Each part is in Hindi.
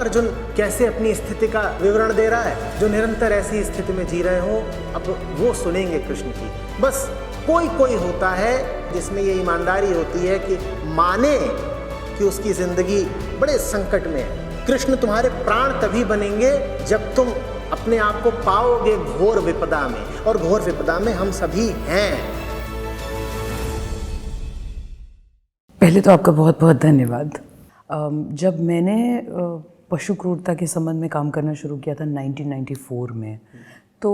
अर्जुन कैसे अपनी स्थिति का विवरण दे रहा है, जो निरंतर ऐसी स्थिति में जी रहे हो, अब वो सुनेंगे कृष्ण की। बस कोई कोई होता है जिसमें ये ईमानदारी होती है कि माने कि उसकी जिंदगी बड़े संकट में है। कृष्ण तुम्हारे प्राण तभी बनेंगे जब तुम अपने आप को पाओगे घोर विपदा में, और घोर विपदा में हम सभी हैं। पहले तो आपका बहुत बहुत धन्यवाद। जब मैंने पशु क्रूरता के संबंध में काम करना शुरू किया था 1994 में, तो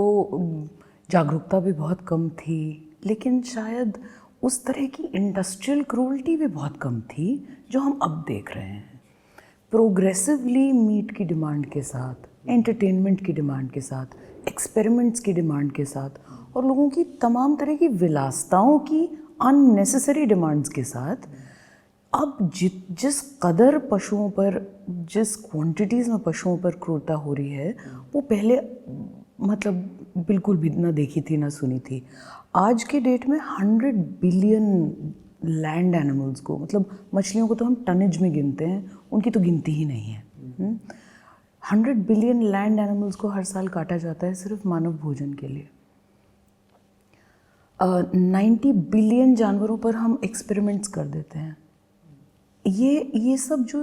जागरूकता भी बहुत कम थी, लेकिन शायद उस तरह की इंडस्ट्रियल क्रूरल्टी भी बहुत कम थी जो हम अब देख रहे हैं। प्रोग्रेसिवली मीट की डिमांड के साथ, एंटरटेनमेंट की डिमांड के साथ, एक्सपेरिमेंट्स की डिमांड के साथ, और लोगों की तमाम तरह की विलासिताओं की अननेसेसरी डिमांड्स के साथ अब जिस कदर पशुओं पर, जिस क्वांटिटीज़ में पशुओं पर क्रूरता हो रही है, वो पहले मतलब बिल्कुल भी ना देखी थी ना सुनी थी। आज के डेट में 100 बिलियन लैंड एनिमल्स को, मतलब मछलियों को तो हम टनेज में गिनते हैं, उनकी तो गिनती ही नहीं है। 100 बिलियन लैंड एनिमल्स को हर साल काटा जाता है सिर्फ मानव भोजन के लिए। 90 बिलियन जानवरों पर हम एक्सपेरिमेंट्स कर देते हैं। ये सब जो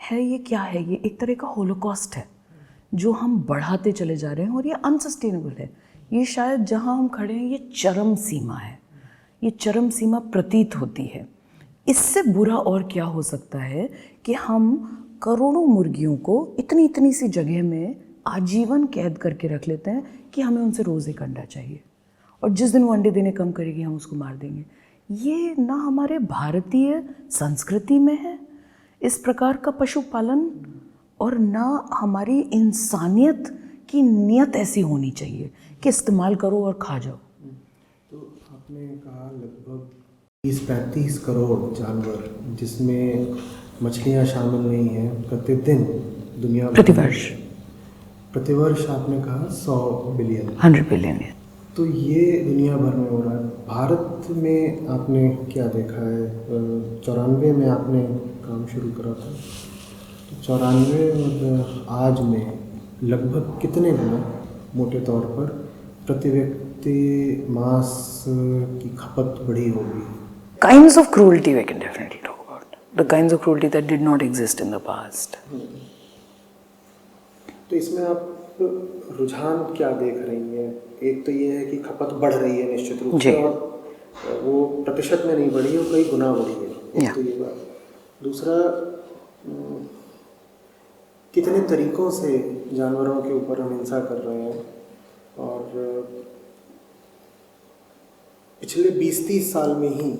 है, ये क्या है? ये एक तरह का होलोकॉस्ट है जो हम बढ़ाते चले जा रहे हैं, और ये अनसस्टेनेबल है। ये शायद जहाँ हम खड़े हैं ये चरम सीमा है, ये चरम सीमा प्रतीत होती है। इससे बुरा और क्या हो सकता है कि हम करोड़ों मुर्गियों को इतनी इतनी सी जगह में आजीवन कैद करके रख लेते हैं कि हमें उनसे रोज़ एक अंडा चाहिए, और जिस दिन वो अंडे देने कम करेगी हम उसको मार देंगे। ये ना हमारे भारतीय संस्कृति में है इस प्रकार का पशुपालन, और ना हमारी इंसानियत की नियत ऐसी होनी चाहिए कि इस्तेमाल करो और खा जाओ। तो आपने कहा लगभग 30-35 करोड़ जानवर, जिसमें मछलियाँ शामिल नहीं हैं, प्रतिदिन दुनिया प्रतिवर्ष आपने कहा 100 बिलियन 100 बिलियन है। तो ये दुनिया भर में हो रहा है। भारत में आपने क्या देखा है? 94 में आपने काम शुरू करा था, तो 94 और आज में लगभग कितने गुना मोटे तौर पर प्रति व्यक्ति मांस की खपत बढ़ी होगी? Kinds of cruelty we can definitely talk about. The kinds of cruelty that did not exist in the past. तो इसमें आप रुझान क्या देख रही हैं? एक तो ये है कि खपत बढ़ रही है निश्चित रूप से, और वो प्रतिशत में नहीं बढ़ी है, वो कई गुना बढ़ी है, एक तो ये बात। दूसरा, कितने तरीकों से जानवरों के ऊपर हम हिंसा कर रहे हैं, और पिछले 20-30 साल में ही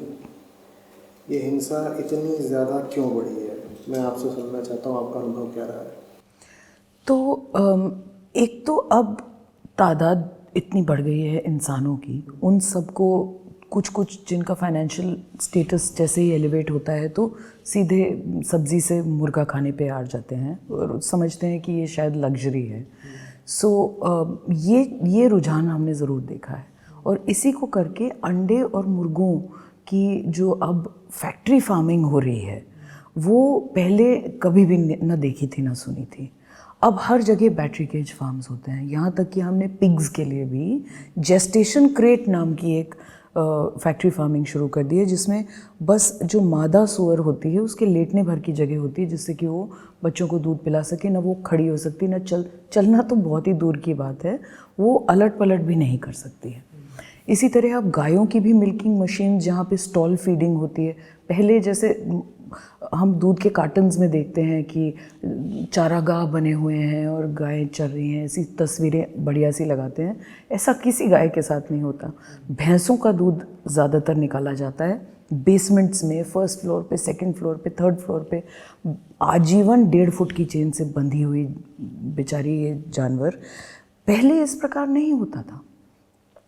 ये हिंसा इतनी ज़्यादा क्यों बढ़ी है? मैं आपसे सुनना चाहता हूँ, आपका अनुभव क्या रहा है? तो एक तो अब तादाद इतनी बढ़ गई है इंसानों की, उन सबको कुछ जिनका फाइनेंशियल स्टेटस जैसे ही एलिवेट होता है तो सीधे सब्ज़ी से मुर्गा खाने पे आ जाते हैं और समझते हैं कि ये शायद लग्जरी है। सो ये रुझान हमने ज़रूर देखा है, और इसी को करके अंडे और मुर्गों की जो अब फैक्ट्री फार्मिंग हो रही है, वो पहले कभी भी न देखी थी ना सुनी थी। अब हर जगह बैटरी केज फार्म्स होते हैं, यहाँ तक कि हमने पिग्स के लिए भी जेस्टेशन क्रेट नाम की एक फैक्ट्री फार्मिंग शुरू कर दी है, जिसमें बस जो मादा सूअर होती है उसके लेटने भर की जगह होती है, जिससे कि वो बच्चों को दूध पिला सके। ना वो खड़ी हो सकती, ना चलना तो बहुत ही दूर की बात है, वो अलट पलट भी नहीं कर सकती है। इसी तरह अब गायों की भी मिल्किंग मशीन, जहाँ पे स्टॉल फीडिंग होती है, पहले जैसे हम दूध के कार्टन्स में देखते हैं कि चारागाह बने हुए हैं और गायें चर रही हैं, ऐसी तस्वीरें बढ़िया सी लगाते हैं, ऐसा किसी गाय के साथ नहीं होता। भैंसों का दूध ज़्यादातर निकाला जाता है बेसमेंट्स में, फर्स्ट फ्लोर पे, सेकंड फ्लोर पे, थर्ड फ्लोर पे, आजीवन 1.5 फुट की चेन से बंधी हुई बेचारी ये जानवर। पहले इस प्रकार नहीं होता था।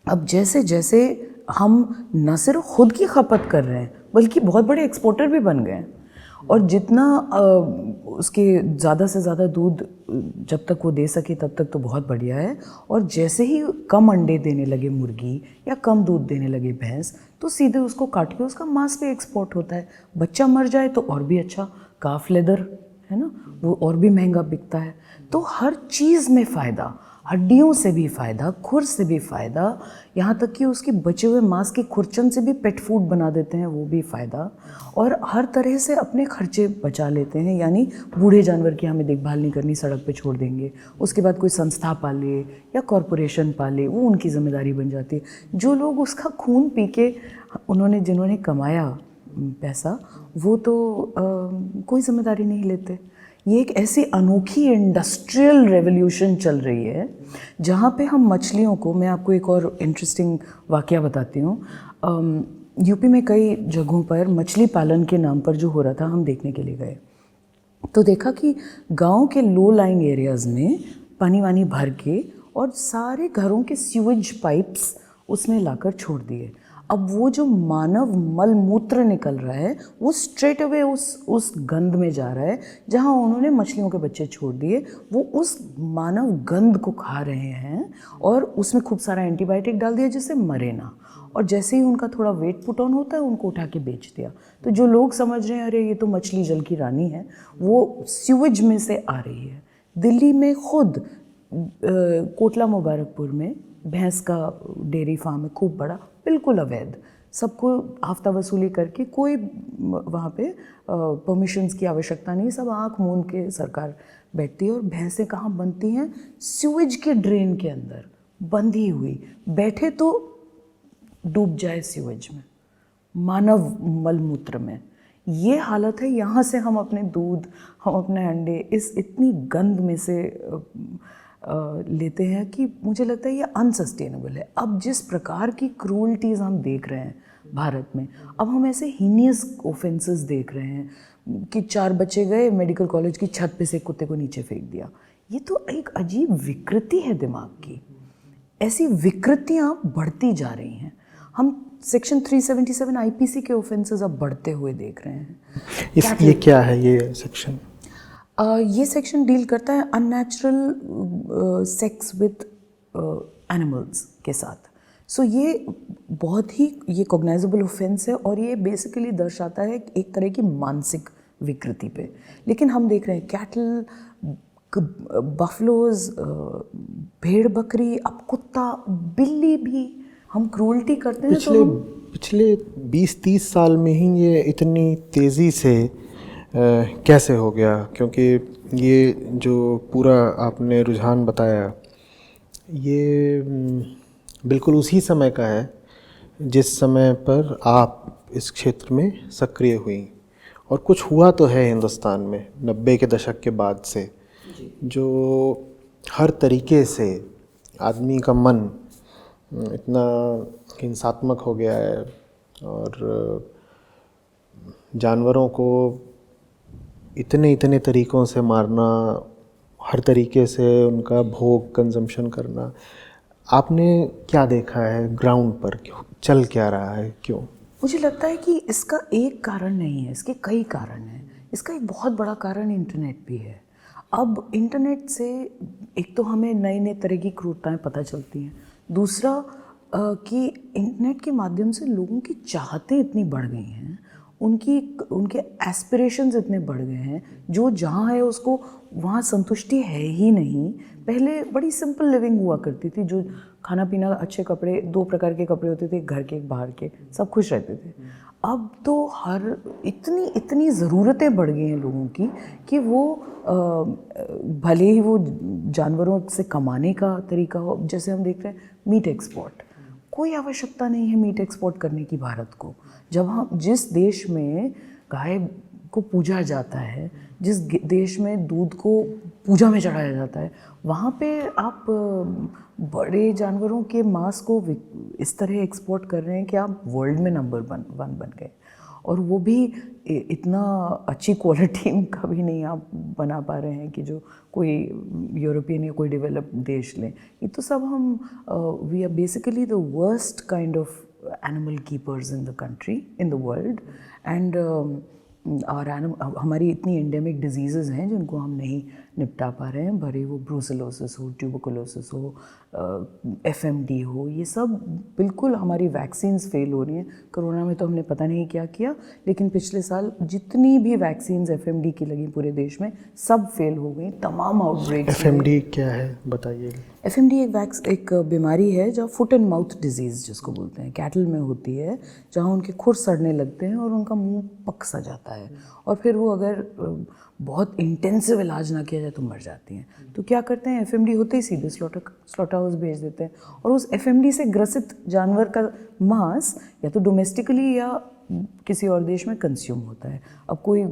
अब जैसे जैसे हम न सिर्फ खुद की खपत कर रहे हैं बल्कि बहुत बड़े एक्सपोर्टर भी बन गए हैं, और जितना उसके ज़्यादा से ज़्यादा दूध जब तक वो दे सके तब तक तो बहुत बढ़िया है, और जैसे ही कम अंडे देने लगे मुर्गी या कम दूध देने लगे भैंस, तो सीधे उसको काट के उसका मांस भी एक्सपोर्ट होता है। बच्चा मर जाए तो और भी अच्छा, काफ लेदर है ना, वो और भी महंगा बिकता है। तो हर चीज़ में फ़ायदा, हड्डियों से भी फ़ायदा, खुर से भी फ़ायदा, यहाँ तक कि उसके बचे हुए मांस की खुरचन से भी पेट फूड बना देते हैं, वो भी फ़ायदा। और हर तरह से अपने खर्चे बचा लेते हैं, यानी बूढ़े जानवर की हमें देखभाल नहीं करनी, सड़क पे छोड़ देंगे, उसके बाद कोई संस्था पाले या कॉरपोरेशन पाले, वो उनकी जिम्मेदारी बन जाती है। जो लोग उसका खून पी के जिन्होंने कमाया पैसा, वो तो कोई जिम्मेदारी नहीं लेते। ये एक ऐसी अनोखी इंडस्ट्रियल रेवोल्यूशन चल रही है जहाँ पे हम मछलियों को, मैं आपको एक और इंटरेस्टिंग वाकया बताती हूँ। यूपी में कई जगहों पर मछली पालन के नाम पर जो हो रहा था, हम देखने के लिए गए तो देखा कि गांव के लो लाइंग एरियाज़ में पानी वानी भर के और सारे घरों के सीवेज पाइप्स उसमें लाकर छोड़ दिए। अब वो जो मानव मल मूत्र निकल रहा है वो स्ट्रेट अवे उस गंद में जा रहा है जहाँ उन्होंने मछलियों के बच्चे छोड़ दिए। वो उस मानव गंद को खा रहे हैं और उसमें खूब सारा एंटीबायोटिक डाल दिया जिससे मरे ना, और जैसे ही उनका थोड़ा वेट पुट ऑन होता है उनको उठा के बेच दिया। तो जो लोग समझ रहे हैं अरे ये तो मछली जल की रानी है, वो सीवेज में से आ रही है। दिल्ली में खुद कोटला मुबारकपुर में भैंस का डेयरी फार्म है, खूब बड़ा, बिल्कुल अवैध, सबको हफ्ता वसूली करके, कोई वहाँ पे परमिशंस की आवश्यकता नहीं, सब आँख मूंद के सरकार बैठती है। और भैंसें कहाँ बनती हैं? सीवेज के ड्रेन के अंदर बंधी हुई, बैठे तो डूब जाए सीवेज में, मानव मलमूत्र में। ये हालत है। यहाँ से हम अपने दूध, हम अपने अंडे इस इतनी गंद में से लेते हैं कि मुझे लगता है ये अनसस्टेनेबल है। अब जिस प्रकार की क्रूअल्टीज़ हम देख रहे हैं भारत में, अब हम ऐसे हीनियस ऑफेंसेस देख रहे हैं कि 4 बच्चे गए मेडिकल कॉलेज की छत पे से कुत्ते को नीचे फेंक दिया। ये तो एक अजीब विकृति है दिमाग की। ऐसी विकृतियाँ बढ़ती जा रही हैं। हम सेक्शन 377 आईपीसी के ऑफेंसेस अब बढ़ते हुए देख रहे हैं। ये क्या है ये सेक्शन? ये सेक्शन डील करता है अननेचुरल सेक्स विद एनिमल्स के साथ। सो ये बहुत ही ये कॉग्नाइजेबल ऑफेंस है और ये बेसिकली दर्शाता है एक तरह की मानसिक विकृति पे। लेकिन हम देख रहे हैं कैटल, बफलोज, भेड़ बकरी, अब कुत्ता, बिल्ली भी हम क्रूअल्टी करते हैं। पिछले 20-30 साल में ही ये इतनी तेज़ी से कैसे हो गया? क्योंकि ये जो पूरा आपने रुझान बताया ये बिल्कुल उसी समय का है जिस समय पर आप इस क्षेत्र में सक्रिय हुई। और कुछ हुआ तो है हिंदुस्तान में 90 के दशक के बाद से, जो हर तरीके से आदमी का मन इतना हिंसात्मक हो गया है और जानवरों को इतने तरीक़ों से मारना, हर तरीके से उनका भोग कंजम्पशन करना। आपने क्या देखा है ग्राउंड पर? क्यों चल क्या रहा है? क्यों? मुझे लगता है कि इसका एक कारण नहीं है, इसके कई कारण हैं। इसका एक बहुत बड़ा कारण इंटरनेट भी है। अब इंटरनेट से एक तो हमें नए तरह की क्रूरताएं पता चलती हैं, दूसरा कि इंटरनेट के माध्यम से लोगों की चाहतें इतनी बढ़ गई हैं, उनके एस्पिरेशंस इतने बढ़ गए हैं, जो जहाँ है उसको वहाँ संतुष्टि है ही नहीं। पहले बड़ी सिंपल लिविंग हुआ करती थी, जो खाना पीना, अच्छे कपड़े, 2 प्रकार के कपड़े होते थे, एक घर के एक बाहर के, सब खुश रहते थे। अब तो हर इतनी ज़रूरतें बढ़ गई हैं लोगों की कि वो भले ही वो जानवरों से कमाने का तरीका हो, जैसे हम देख रहे हैं मीट एक्सपोर्ट, कोई आवश्यकता नहीं है मीट एक्सपोर्ट करने की भारत को। जब हम जिस देश में गाय को पूजा जाता है, जिस देश में दूध को पूजा में चढ़ाया जाता है, वहाँ पे आप बड़े जानवरों के मांस को इस तरह एक्सपोर्ट कर रहे हैं कि आप वर्ल्ड में नंबर 1 बन गए। और वो भी इतना अच्छी क्वालिटी का भी नहीं आप बना पा रहे हैं कि जो कोई यूरोपियन या कोई डेवलप्ड देश लें। ये तो सब हम we are basically the worst kind of animal keepers in the country, in the world. And और हमारी इतनी एंडेमिक डिजीज़ेज़ हैं जिनको हम नहीं निपटा पा रहे हैं, भरे वो ब्रूसेलोसिस हो, ट्यूबरकुलोसिस हो, FMD हो, ये सब बिल्कुल हमारी वैक्सीन्स फेल हो रही हैं। कोरोना में तो हमने पता नहीं क्या किया, लेकिन पिछले साल जितनी भी वैक्सीन्स FMD की लगी पूरे देश में सब फेल हो गई, तमाम आउटब्रेक्स। FMD क्या है बताइए। FMD एक बीमारी है जो फुट एंड माउथ डिजीज़ जिसको बोलते हैं, कैटल में होती है, जहाँ उनके खुर सड़ने लगते हैं और उनका मुंह पक सा जाता है, और फिर वो अगर बहुत इंटेंसिव इलाज ना किया जाए तो मर जाती हैं। तो क्या करते हैं, FMD होते ही सीधे स्लॉटर हाउस भेज देते हैं, और उस FMD से ग्रसित जानवर का मांस या तो डोमेस्टिकली या किसी और देश में कंज्यूम होता है। अब कोई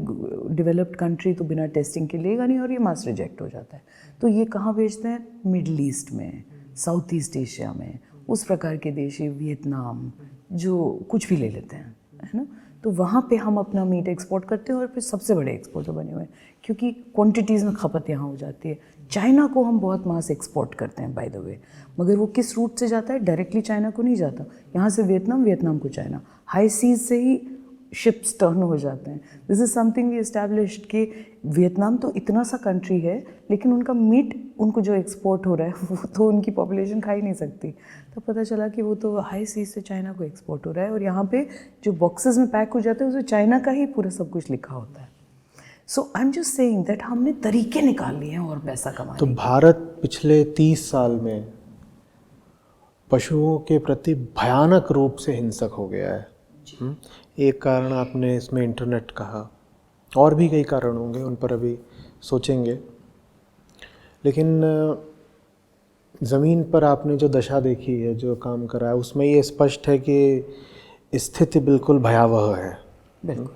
डेवलप्ड कंट्री तो बिना टेस्टिंग के लेगा नहीं और ये मांस रिजेक्ट हो जाता है। तो ये कहाँ भेजते हैं, मिडल ईस्ट में, साउथ ईस्ट एशिया में, उस प्रकार के देश, वियतनाम, जो कुछ भी ले लेते हैं, है ना। तो वहाँ पे हम अपना मीट एक्सपोर्ट करते हैं और फिर सबसे बड़े एक्सपोर्टर बने हुए हैं, क्योंकि क्वांटिटीज़ में खपत यहाँ हो जाती है। चाइना को हम बहुत मांस एक्सपोर्ट करते हैं बाय द वे, मगर वो किस रूट से जाता है, डायरेक्टली चाइना को नहीं जाता, यहाँ से वियतनाम, वियतनाम को चाइना, हाई सीज से ही शिप्स टर्न हो जाते हैं। This is something we established कि वियतनाम तो इतना सा कंट्री है, लेकिन उनका मीट उनको जो एक्सपोर्ट हो रहा है वो तो उनकी पॉपुलेशन खा ही नहीं सकती। तो पता चला कि वो तो हाई सीज से चाइना को एक्सपोर्ट हो रहा है, और यहाँ पे जो बॉक्सेस में पैक हो जाते हैं उसमें चाइना का ही पूरा सब कुछ लिखा होता है। So I am just saying that हमने तरीके निकाल लिए हैं और पैसा कमाने। तो भारत पिछले 30 साल में पशुओं के प्रति भयानक रूप से हिंसक हो गया है। एक कारण आपने इसमें इंटरनेट कहा, और भी कई कारण होंगे, उन पर अभी सोचेंगे। लेकिन ज़मीन पर आपने जो दशा देखी है, जो काम करा है, उसमें ये स्पष्ट है कि स्थिति बिल्कुल भयावह है। बिल्कुल,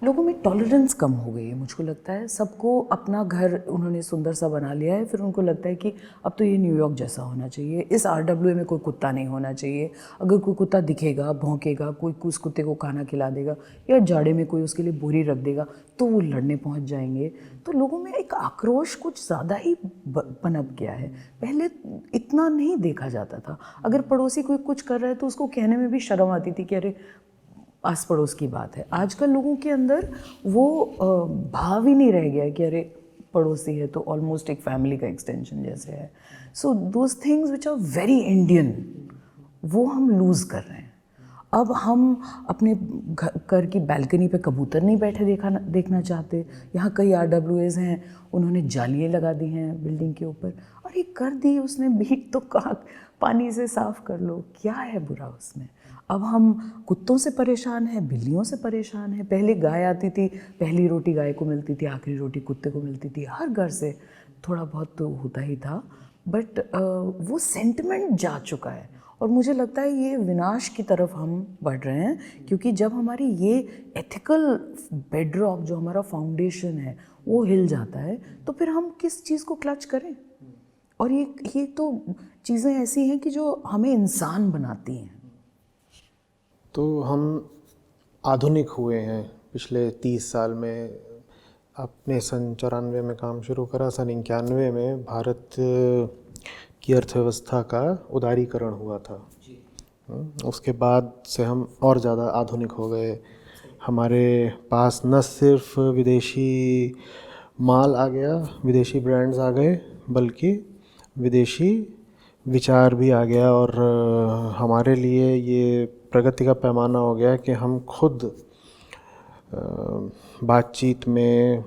लोगों में टॉलरेंस कम हो गई है, मुझको लगता है। सबको अपना घर उन्होंने सुंदर सा बना लिया है, फिर उनको लगता है कि अब तो ये न्यूयॉर्क जैसा होना चाहिए, इस RWA में कोई कुत्ता नहीं होना चाहिए। अगर कोई कुत्ता दिखेगा, भौंकेगा, कोई उस कुत्ते को खाना खिला देगा, या जाड़े में कोई उसके लिए बोरी रख देगा, तो वो लड़ने पहुंच जाएंगे। तो लोगों में एक आक्रोश कुछ ज़्यादा ही पनप गया है। पहले इतना नहीं देखा जाता था। अगर पड़ोसी कोई कुछ कर रहा है तो उसको कहने में भी शर्म आती थी कि अरे आस पड़ोस की बात है। आजकल लोगों के अंदर वो भाव ही नहीं रह गया है कि अरे पड़ोसी है तो ऑलमोस्ट एक फैमिली का एक्सटेंशन जैसे है। So those things which are very Indian, वो हम लूज़ कर रहे हैं। अब हम अपने घर की बालकनी पे कबूतर नहीं बैठे देखना चाहते। यहाँ कई RWAs हैं, उन्होंने जालियाँ लगा दी हैं बिल्डिंग के ऊपर। अरे कर दी उसने, बीट तो कहाँ, पानी से साफ़ कर लो, क्या है बुरा उसमें। अब हम कुत्तों से परेशान हैं, बिल्लियों से परेशान हैं। पहले गाय आती थी, पहली रोटी गाय को मिलती थी, आखिरी रोटी कुत्ते को मिलती थी। हर घर से थोड़ा बहुत तो होता ही था, बट वो सेंटिमेंट जा चुका है। और मुझे लगता है ये विनाश की तरफ हम बढ़ रहे हैं, क्योंकि जब हमारी ये एथिकल बेडरॉक, जो हमारा फाउंडेशन है, वो हिल जाता है, तो फिर हम किस चीज़ को क्लच करें। और ये तो चीज़ें ऐसी हैं कि जो हमें इंसान बनाती हैं। तो हम आधुनिक हुए हैं पिछले 30 साल में। आपने सन 94 में काम शुरू करा, सन 91 में भारत की अर्थव्यवस्था का उदारीकरण हुआ था। उसके बाद से हम और ज़्यादा आधुनिक हो गए। हमारे पास न सिर्फ विदेशी माल आ गया, विदेशी ब्रांड्स आ गए, बल्कि विदेशी विचार भी आ गया। और हमारे लिए ये प्रगति का पैमाना हो गया कि हम खुद बातचीत में,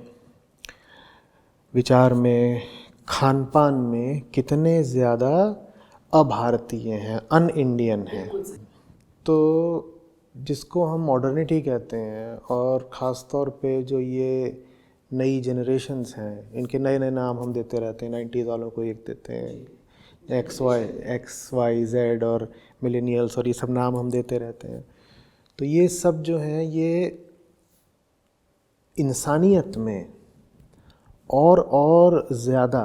विचार में, खान पान में कितने ज़्यादा अभारतीय हैं, अन इंडियन हैं। तो जिसको हम मॉडर्निटी कहते हैं, और ख़ास तौर पे जो ये नई जनरेशन्स हैं, इनके नए नए नाम हम देते रहते हैं। 90s वालों को एक देते हैं, XYZ और मिलेनियल्स, और ये सब नाम हम देते रहते हैं। तो ये सब जो हैं, ये इंसानियत में और ज़्यादा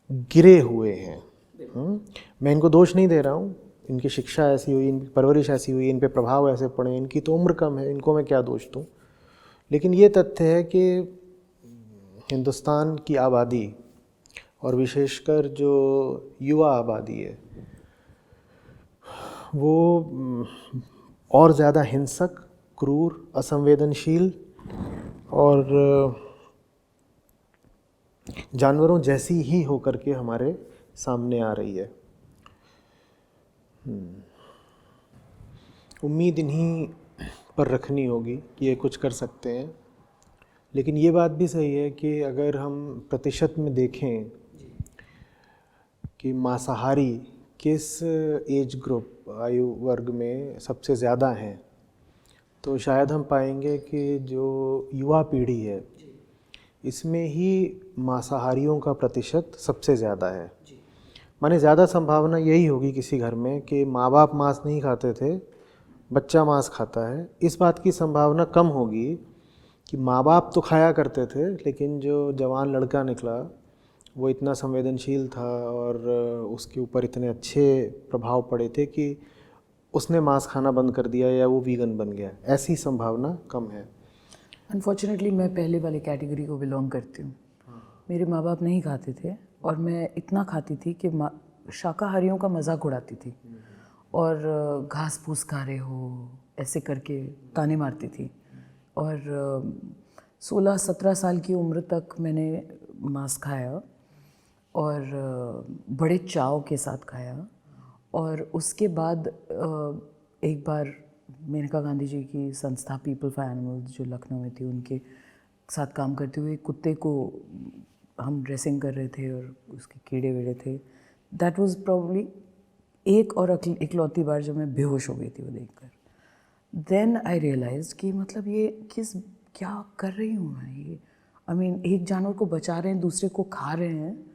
गिरे हुए हैं। मैं इनको दोष नहीं दे रहा हूँ, इनकी शिक्षा ऐसी हुई, इनकी परवरिश ऐसी हुई, इन पे प्रभाव ऐसे पड़े, इनकी तो उम्र कम है, इनको मैं क्या दोष दूँ। लेकिन ये तथ्य है कि हिंदुस्तान की आबादी, और विशेषकर जो युवा आबादी है, वो और ज़्यादा हिंसक, क्रूर, असंवेदनशील और जानवरों जैसी ही होकर के हमारे सामने आ रही है। उम्मीद इन्हीं पर रखनी होगी कि ये कुछ कर सकते हैं। लेकिन ये बात भी सही है कि अगर हम प्रतिशत में देखें कि मांसाहारी किस एज ग्रुप आयु वर्ग में सबसे ज़्यादा हैं, तो शायद हम पाएंगे कि जो युवा पीढ़ी है इसमें ही मांसाहारियों का प्रतिशत सबसे ज़्यादा है। माने ज़्यादा संभावना यही होगी किसी घर में कि माँ बाप मांस नहीं खाते थे, बच्चा मांस खाता है। इस बात की संभावना कम होगी कि माँ बाप तो खाया करते थे लेकिन जो जवान लड़का निकला वो इतना संवेदनशील था और उसके ऊपर इतने अच्छे प्रभाव पड़े थे कि उसने मांस खाना बंद कर दिया या वो वीगन बन गया। ऐसी संभावना कम है। अनफॉर्चुनेटली मैं पहले वाली कैटेगरी को बिलोंग करती हूँ। मेरे माँ बाप नहीं खाते थे और मैं इतना खाती थी कि शाकाहारियों का मजाक उड़ाती थी और घास फूस खा रहे हो ऐसे करके ताने मारती थी। और 16-17 साल की उम्र तक मैंने मांस खाया और बड़े चाव के साथ खाया। और उसके बाद एक बार मेनका गांधी जी की संस्था पीपल फॉर एनिमल्स जो लखनऊ में थी, उनके साथ काम करते हुए कुत्ते को हम ड्रेसिंग कर रहे थे और उसके कीड़े वीड़े थे। दैट वाज प्रोबब्ली एक और इकलौती बार जब मैं बेहोश हो गई थी वो देखकर। देन आई रियलाइज्ड कि मतलब ये क्या कर रही हूँ मैं। ये आई मीन एक जानवर को बचा रहे हैं, दूसरे को खा रहे हैं,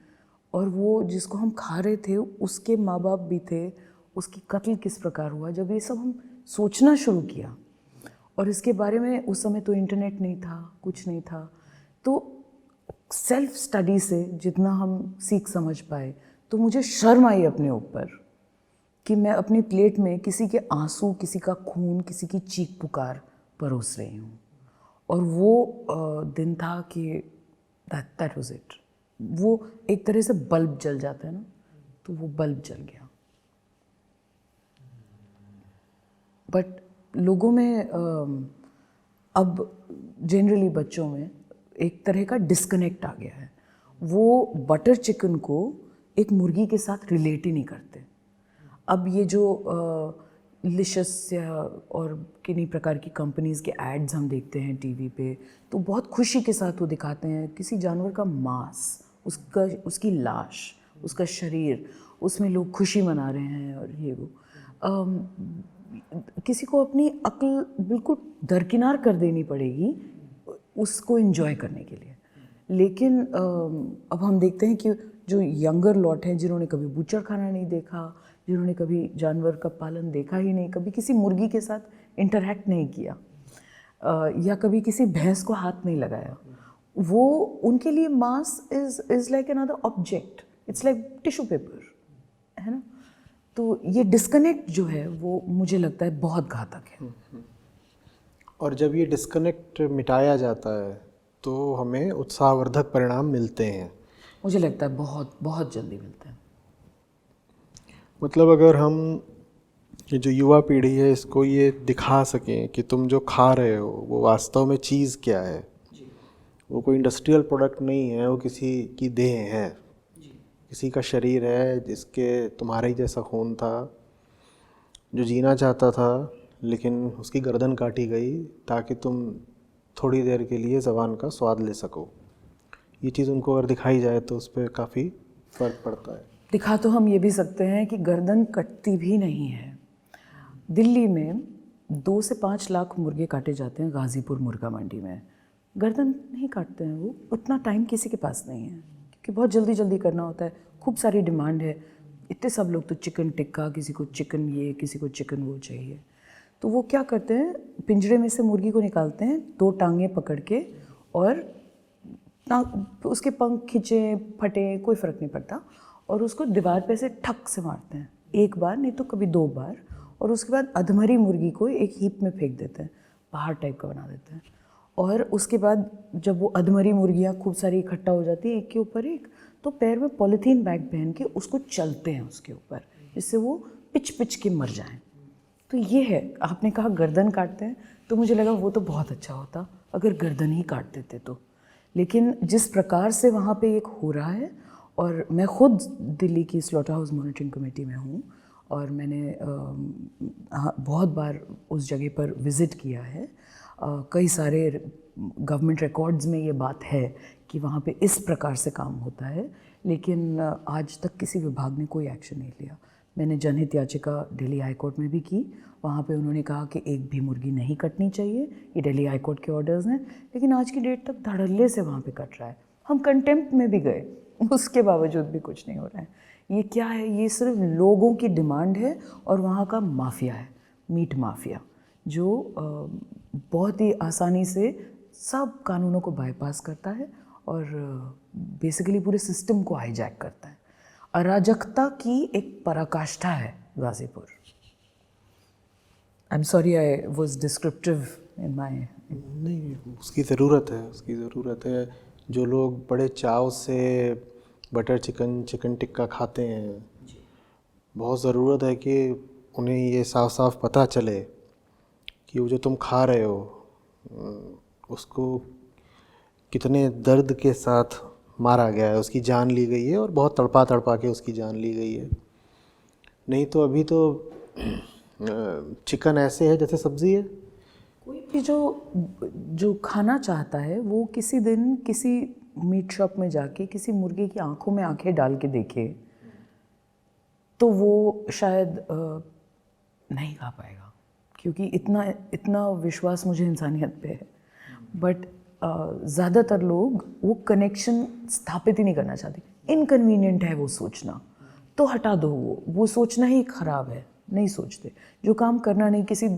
और वो जिसको हम खा रहे थे उसके माँ बाप भी थे, उसकी कत्ल किस प्रकार हुआ। जब ये सब हम सोचना शुरू किया, और इसके बारे में उस समय तो इंटरनेट नहीं था, कुछ नहीं था, तो सेल्फ स्टडी से जितना हम सीख समझ पाए तो मुझे शर्म आई अपने ऊपर कि मैं अपनी प्लेट में किसी के आंसू, किसी का खून, किसी की चीख पुकार परोस रही हूँ। और वो दिन था कि दैट वाज इट। वो एक तरह से बल्ब जल जाता है ना, तो वो बल्ब जल गया। बट लोगों में अब जनरली बच्चों में एक तरह का डिस्कनेक्ट आ गया है। वो बटर चिकन को एक मुर्गी के साथ रिलेट ही नहीं करते। अब ये जो लिशस और किन्हीं प्रकार की कंपनीज़ के एड्स हम देखते हैं टीवी पे, तो बहुत खुशी के साथ वो दिखाते हैं किसी जानवर का मांस, उसकी लाश, उसका शरीर, उसमें लोग खुशी मना रहे हैं और ये वो। किसी को अपनी अक्ल बिल्कुल दरकिनार कर देनी पड़ेगी उसको एंजॉय करने के लिए। लेकिन अब हम देखते हैं कि जो यंगर लॉट हैं, जिन्होंने कभी बूचड़ खाना नहीं देखा, जिन्होंने कभी जानवर का पालन देखा ही नहीं, कभी किसी मुर्गी के साथ इंटरैक्ट नहीं किया, या कभी किसी भैंस को हाथ नहीं लगाया, वो उनके लिए मांस is like another object, it's like tissue paper, है ना। तो ये डिस्कनेक्ट जो है वो मुझे लगता है बहुत घातक है। और जब ये डिस्कनेक्ट मिटाया जाता है तो हमें उत्साहवर्धक परिणाम मिलते हैं। मुझे लगता है बहुत बहुत जल्दी मिलते हैं। मतलब अगर हम ये जो युवा पीढ़ी है इसको ये दिखा सकें कि तुम जो खा रहे हो वो वास्तव में चीज़ क्या है, वो कोई इंडस्ट्रियल प्रोडक्ट नहीं है, वो किसी की देह है, किसी का शरीर है जिसके तुम्हारे ही जैसा खून था, जो जीना चाहता था लेकिन उसकी गर्दन काटी गई ताकि तुम थोड़ी देर के लिए ज़बान का स्वाद ले सको। ये चीज़ उनको अगर दिखाई जाए तो उस पर काफ़ी फ़र्क पड़ता है। दिखा तो हम ये भी सकते हैं कि गर्दन कटती भी नहीं है। दिल्ली में 2 से 5 लाख मुर्गे काटे जाते हैं गाज़ीपुर मुर्गा मंडी में। गर्दन नहीं काटते हैं वो, उतना टाइम किसी के पास नहीं है क्योंकि बहुत जल्दी जल्दी करना होता है, खूब सारी डिमांड है। इतने सब लोग तो चिकन टिक्का, किसी को चिकन ये, किसी को चिकन वो चाहिए। तो वो क्या करते हैं, पिंजरे में से मुर्गी को निकालते हैं 2 टांगें पकड़ के, और उसके पंख खिंचे फटे कोई फ़र्क नहीं पड़ता, और उसको दीवार पे से ठक से मारते हैं, 1 बार नहीं तो कभी 2 बार, और उसके बाद अधमरी मुर्गी को एक हीप में फेंक देते हैं, पहाड़ टाइप का बना देते हैं। और उसके बाद जब वो अधमरी मुर्गियाँ खूब सारी इकट्ठा हो जाती हैं एक के ऊपर एक, तो पैर में पॉलीथीन बैग पहन के उसको चलते हैं उसके ऊपर, जिससे वो पिच के मर जाएं। तो ये है, आपने कहा गर्दन काटते हैं, तो मुझे लगा वो तो बहुत अच्छा होता अगर गर्दन ही काट देते तो। लेकिन जिस प्रकार से वहाँ पे एक हो रहा है और मैं खुद दिल्ली की स्लॉटर हाउस मॉनिटरिंग कमेटी में हूँ और मैंने बहुत बार उस जगह पर विज़िट किया है। कई सारे गवर्नमेंट रिकॉर्ड्स में ये बात है कि वहाँ पे इस प्रकार से काम होता है, लेकिन आज तक किसी विभाग ने कोई एक्शन नहीं लिया। मैंने जनहित याचिका दिल्ली हाई कोर्ट में भी की, वहाँ पे उन्होंने कहा कि एक भी मुर्गी नहीं कटनी चाहिए, ये दिल्ली हाई कोर्ट के ऑर्डर्स हैं, लेकिन आज की डेट तक धड़ल्ले से वहाँ पे कट रहा है। हम कंटेम्प्ट में भी गए, उसके बावजूद भी कुछ नहीं हो रहा है। ये क्या है? ये सिर्फ लोगों की डिमांड है और वहाँ का माफिया है, मीट माफिया, जो बहुत ही आसानी से सब कानूनों को बाईपास करता है और बेसिकली पूरे सिस्टम को हाईजैक करता है। अराजकता की एक पराकाष्ठा है Ghazipur. I am sorry I was descriptive in my. नहीं, उसकी ज़रूरत है। जो लोग बड़े चाव से बटर चिकन, चिकन टिक्का खाते हैं, बहुत ज़रूरत है कि उन्हें ये साफ साफ पता चले कि वो जो तुम खा रहे हो उसको कितने दर्द के साथ मारा गया है, उसकी जान ली गई है और बहुत तड़पा तड़पा के उसकी जान ली गई है। नहीं तो अभी तो चिकन ऐसे है जैसे सब्ज़ी है। कोई भी जो खाना चाहता है वो किसी दिन किसी मीट शॉप में जाके किसी मुर्गे की आंखों में आंखें डाल के देखे तो वो शायद नहीं खा पाएगा, क्योंकि इतना विश्वास मुझे इंसानियत पे है। बट ज़्यादातर लोग वो कनेक्शन स्थापित ही नहीं करना चाहते। इनकन्वीनियंट है वो सोचना, तो हटा दो। वो सोचना ही ख़राब है, नहीं सोचते। जो काम करना नहीं, किसी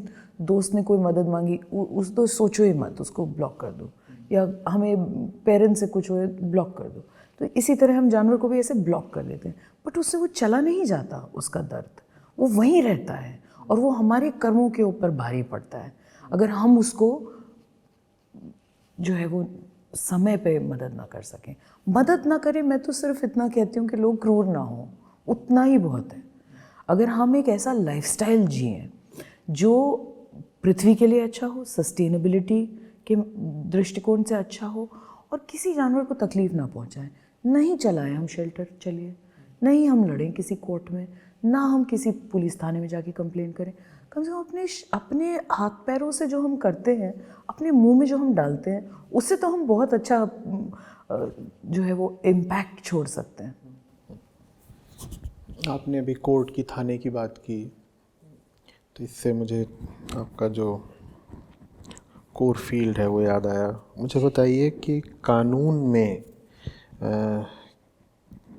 दोस्त ने कोई मदद मांगी, उस तो सोचो ही मत, उसको ब्लॉक कर दो। या हमें पेरेंट्स से कुछ हुए, ब्लॉक कर दो। तो इसी तरह हम जानवर को भी ऐसे ब्लॉक कर देते हैं, बट उससे वो चला नहीं जाता, उसका दर्द वो वहीं रहता है और वो हमारे कर्मों के ऊपर भारी पड़ता है। अगर हम उसको जो है वो समय पे मदद ना कर सकें, मदद ना करें। मैं तो सिर्फ इतना कहती हूँ कि लोग क्रूर ना हों, उतना ही बहुत है। अगर हम एक ऐसा लाइफस्टाइल जिएं जो पृथ्वी के लिए अच्छा हो, सस्टेनेबिलिटी के दृष्टिकोण से अच्छा हो और किसी जानवर को तकलीफ़ ना पहुंचाए। नहीं चलाएं हम शेल्टर, चलिए, नहीं हम लड़ें किसी कोर्ट में, ना हम किसी पुलिस थाने में जाके कंप्लेन करें। कम से कम अपने हाथ पैरों से जो हम करते हैं, अपने मुंह में जो हम डालते हैं, उससे तो हम बहुत अच्छा जो है वो इम्पैक्ट छोड़ सकते हैं। आपने अभी कोर्ट की, थाने की बात की, तो इससे मुझे आपका जो कोर फील्ड है वो याद आया। मुझे बताइए कि कानून में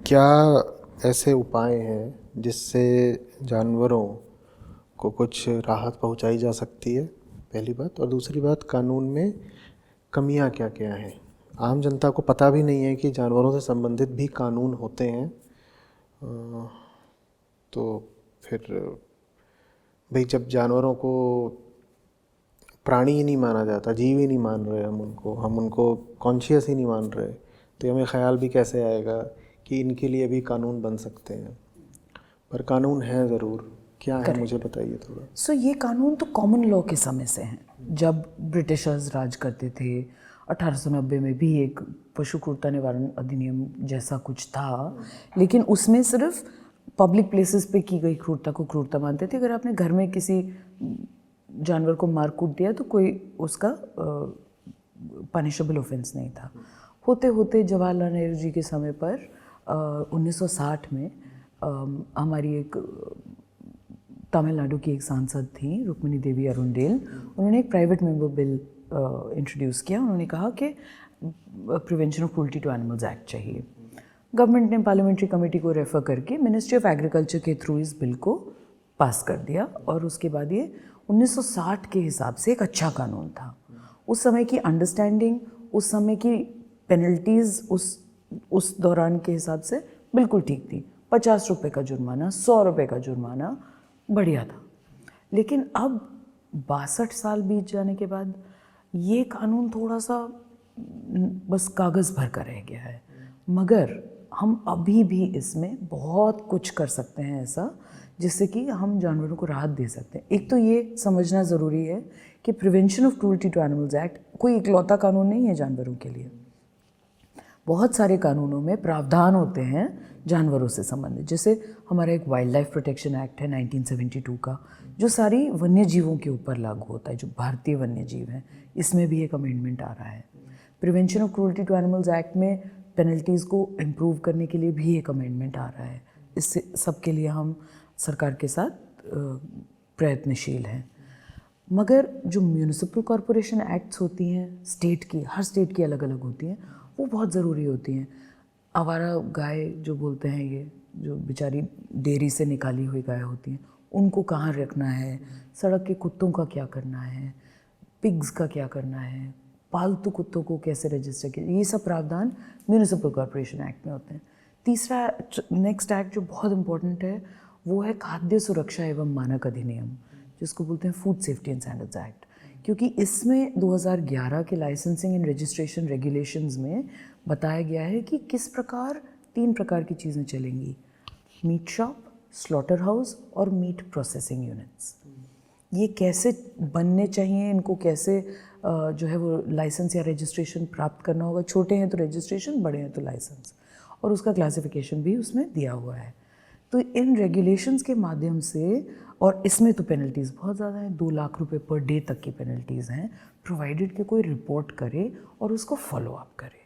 क्या ऐसे उपाय हैं जिससे जानवरों को कुछ राहत पहुंचाई जा सकती है, पहली बात। और दूसरी बात, कानून में कमियां क्या क्या हैं। आम जनता को पता भी नहीं है कि जानवरों से संबंधित भी कानून होते हैं। तो फिर भाई, जब जानवरों को प्राणी ही नहीं माना जाता, जीव ही नहीं मान रहे हम उनको कॉन्शियस ही नहीं मान रहे, तो हमें ख्याल भी कैसे आएगा कि इनके लिए भी कानून बन सकते हैं। पर कानून है ज़रूर, क्या है मुझे बताइए थोड़ा। सो ये कानून तो कॉमन लॉ के समय से हैं। जब ब्रिटिशर्स राज करते थे, 1890 में भी एक पशु क्रूरता निवारण अधिनियम जैसा कुछ था, लेकिन उसमें सिर्फ पब्लिक प्लेसेस पे की गई क्रूरता को क्रूरता मानते थे। अगर आपने घर में किसी जानवर को मार कूट दिया तो कोई उसका पनिशेबल ऑफेंस नहीं था। होते होते जवाहरलाल नेहरू जी के समय पर 1960 में हमारी एक तमिलनाडु की एक सांसद थी, रुक्मिणी देवी अरुणदेल, उन्होंने एक प्राइवेट मेंबर बिल इंट्रोड्यूस किया। उन्होंने कहा कि prevention of cruelty to animals act चाहिए। गवर्नमेंट ने पार्लियामेंट्री कमेटी को रेफ़र करके मिनिस्ट्री ऑफ एग्रीकल्चर के थ्रू इस बिल को पास कर दिया और उसके बाद ये 1960 के हिसाब से एक अच्छा कानून था। उस समय की अंडरस्टैंडिंग, उस समय की पेनल्टीज़ उस दौरान के हिसाब से बिल्कुल ठीक थी। 50 रुपये का जुर्माना, 100 रुपये का जुर्माना, बढ़िया था। लेकिन अब 62 साल बीत जाने के बाद ये कानून थोड़ा सा बस कागज़ भर कर रह गया है, मगर हम अभी भी इसमें बहुत कुछ कर सकते हैं ऐसा जिससे कि हम जानवरों को राहत दे सकते हैं। एक तो ये समझना ज़रूरी है कि prevention of cruelty to animals act कोई इकलौता कानून नहीं है जानवरों के लिए। बहुत सारे कानूनों में प्रावधान होते हैं जानवरों से संबंधित। जैसे हमारा एक वाइल्ड लाइफ प्रोटेक्शन एक्ट है 1972 का, जो सारी वन्य जीवों के ऊपर लागू होता है, जो भारतीय वन्य जीव हैं। इसमें भी एक अमेंडमेंट आ रहा है। Prevention of cruelty to animals act में पेनल्टीज़ को इम्प्रूव करने के लिए भी एक अमेंडमेंट आ रहा है। इससे सबके लिए हम सरकार के साथ प्रयत्नशील हैं। मगर जो म्यूनिसिपल कॉरपोरेशन एक्ट्स होती हैं स्टेट की, हर स्टेट की अलग अलग होती हैं, वो बहुत ज़रूरी होती हैं। आवारा गाय जो बोलते हैं, ये जो बेचारी डेयरी से निकाली हुई गाय होती हैं, उनको कहाँ रखना है, सड़क के कुत्तों का क्या करना है, पिग्स का क्या करना है, पालतू कुत्तों को कैसे रजिस्टर किया, ये सब प्रावधान म्यूनिसिपल कॉरपोरेशन एक्ट में होते हैं। तीसरा नेक्स्ट एक्ट जो बहुत इम्पोर्टेंट है वो है खाद्य सुरक्षा एवं मानक अधिनियम, जिसको बोलते हैं food safety and standards act. क्योंकि इसमें 2011 के लाइसेंसिंग एंड रजिस्ट्रेशन रेगुलेशंस में बताया गया है कि किस प्रकार 3 प्रकार की चीज़ें चलेंगी: मीट शॉप, स्लॉटर हाउस और मीट प्रोसेसिंग यूनिट्स। ये कैसे बनने चाहिए, इनको कैसे जो है वो लाइसेंस या रजिस्ट्रेशन प्राप्त करना होगा। छोटे हैं तो रजिस्ट्रेशन, बड़े हैं तो लाइसेंस, और उसका क्लासिफिकेशन भी उसमें दिया हुआ है। तो इन रेगुलेशंस के माध्यम से, और इसमें तो पेनल्टीज़ बहुत ज़्यादा हैं, 2 लाख रुपए पर डे तक की पेनल्टीज़ हैं, प्रोवाइडेड कि कोई रिपोर्ट करे और उसको फॉलो अप करे।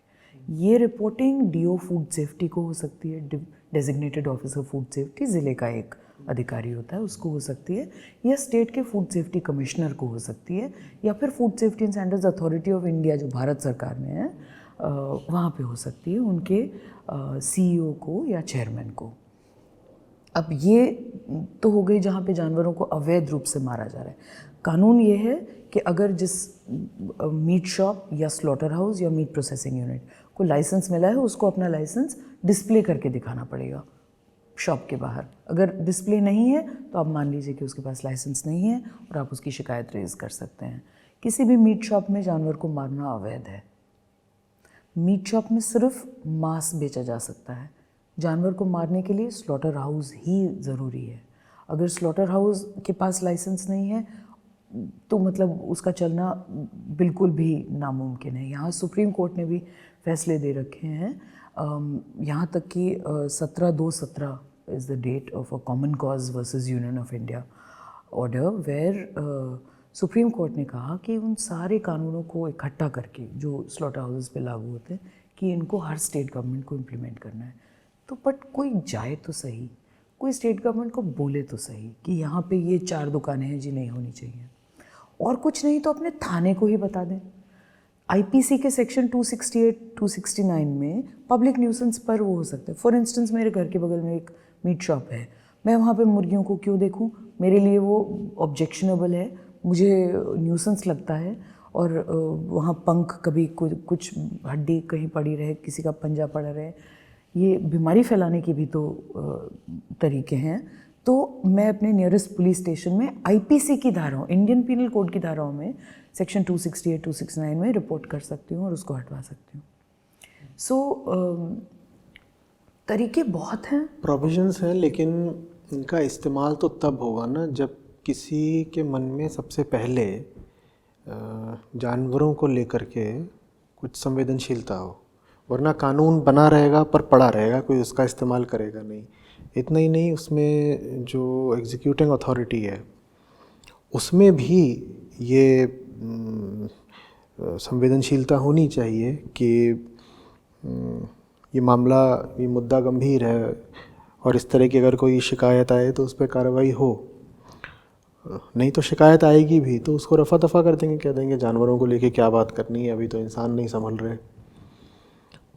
ये रिपोर्टिंग डीओ फूड सेफ्टी को हो सकती है, डेजिग्नेटेड ऑफिसर फूड सेफ्टी, ज़िले का एक अधिकारी होता है, उसको हो सकती है, या स्टेट के फूड सेफ्टी कमिश्नर को हो सकती है, या फिर food safety and standards authority of India जो भारत सरकार में है वहाँ पे हो सकती है, उनके सीईओ को या चेयरमैन को। अब ये तो हो गई जहाँ पे जानवरों को अवैध रूप से मारा जा रहा है। कानून ये है कि अगर जिस मीट शॉप या स्लॉटर हाउस या मीट प्रोसेसिंग यूनिट को लाइसेंस मिला है, उसको अपना लाइसेंस डिस्प्ले करके दिखाना पड़ेगा शॉप के बाहर। अगर डिस्प्ले नहीं है तो आप मान लीजिए कि उसके पास लाइसेंस नहीं है और आप उसकी शिकायत रेज कर सकते हैं। किसी भी मीट शॉप में जानवर को मारना अवैध है। मीट शॉप में सिर्फ मांस बेचा जा सकता है। जानवर को मारने के लिए स्लॉटर हाउस ही ज़रूरी है। अगर स्लॉटर हाउस के पास लाइसेंस नहीं है तो मतलब उसका चलना बिल्कुल भी नामुमकिन है। यहाँ सुप्रीम कोर्ट ने भी फैसले दे रखे हैं, यहाँ तक कि 17/2/17 is the date of a Common Cause versus Union of India order, where Supreme Court ने कहा कि उन सारे कानूनों को इकट्ठा करके जो स्लॉटर हाउसेस पे लागू होते हैं कि इनको हर स्टेट गवर्नमेंट को इम्प्लीमेंट करना है। तो बट कोई जाए तो सही, कोई स्टेट गवर्नमेंट को बोले तो सही कि यहाँ पे ये 4 दुकानें हैं जी, नहीं होनी चाहिए। और कुछ नहीं तो अपने थाने को ही बता दें। आईपीसी के सेक्शन 268, 269 में पब्लिक न्यूसेंस पर वो हो सकता है। फॉर इंस्टेंस मेरे घर के बगल में एक मीट शॉप है, मैं वहाँ पे मुर्गियों को क्यों देखूँ? मेरे लिए वो ऑब्जेक्शनेबल है, मुझे न्यूसेंस लगता है। और वहाँ पंख कभी कुछ हड्डी कहीं पड़ी रहे, किसी का पंजा पड़ा रहे, ये बीमारी फैलाने के भी तो तरीके हैं। तो मैं अपने नियरेस्ट पुलिस स्टेशन में आईपीसी की धाराओं, इंडियन पीनल कोड की धाराओं में सेक्शन 268, 269 में रिपोर्ट कर सकती हूँ और उसको हटवा सकती हूँ। सो तरीके बहुत हैं, प्रोविजंस हैं, लेकिन इनका इस्तेमाल तो तब होगा ना जब किसी के मन में सबसे पहले जानवरों को लेकर के कुछ संवेदनशीलता हो। वरना कानून बना रहेगा पर पड़ा रहेगा, कोई उसका इस्तेमाल करेगा नहीं। इतना ही नहीं, उसमें जो एग्जीक्यूटिंग अथॉरिटी है उसमें भी ये संवेदनशीलता होनी चाहिए कि ये मामला, ये मुद्दा गंभीर है और इस तरह की अगर कोई शिकायत आए तो उस पर कार्रवाई हो। नहीं तो शिकायत आएगी भी तो उसको रफ़ा दफ़ा कर देंगे, कह देंगे जानवरों को लेके क्या बात करनी है, अभी तो इंसान नहीं संभल रहे।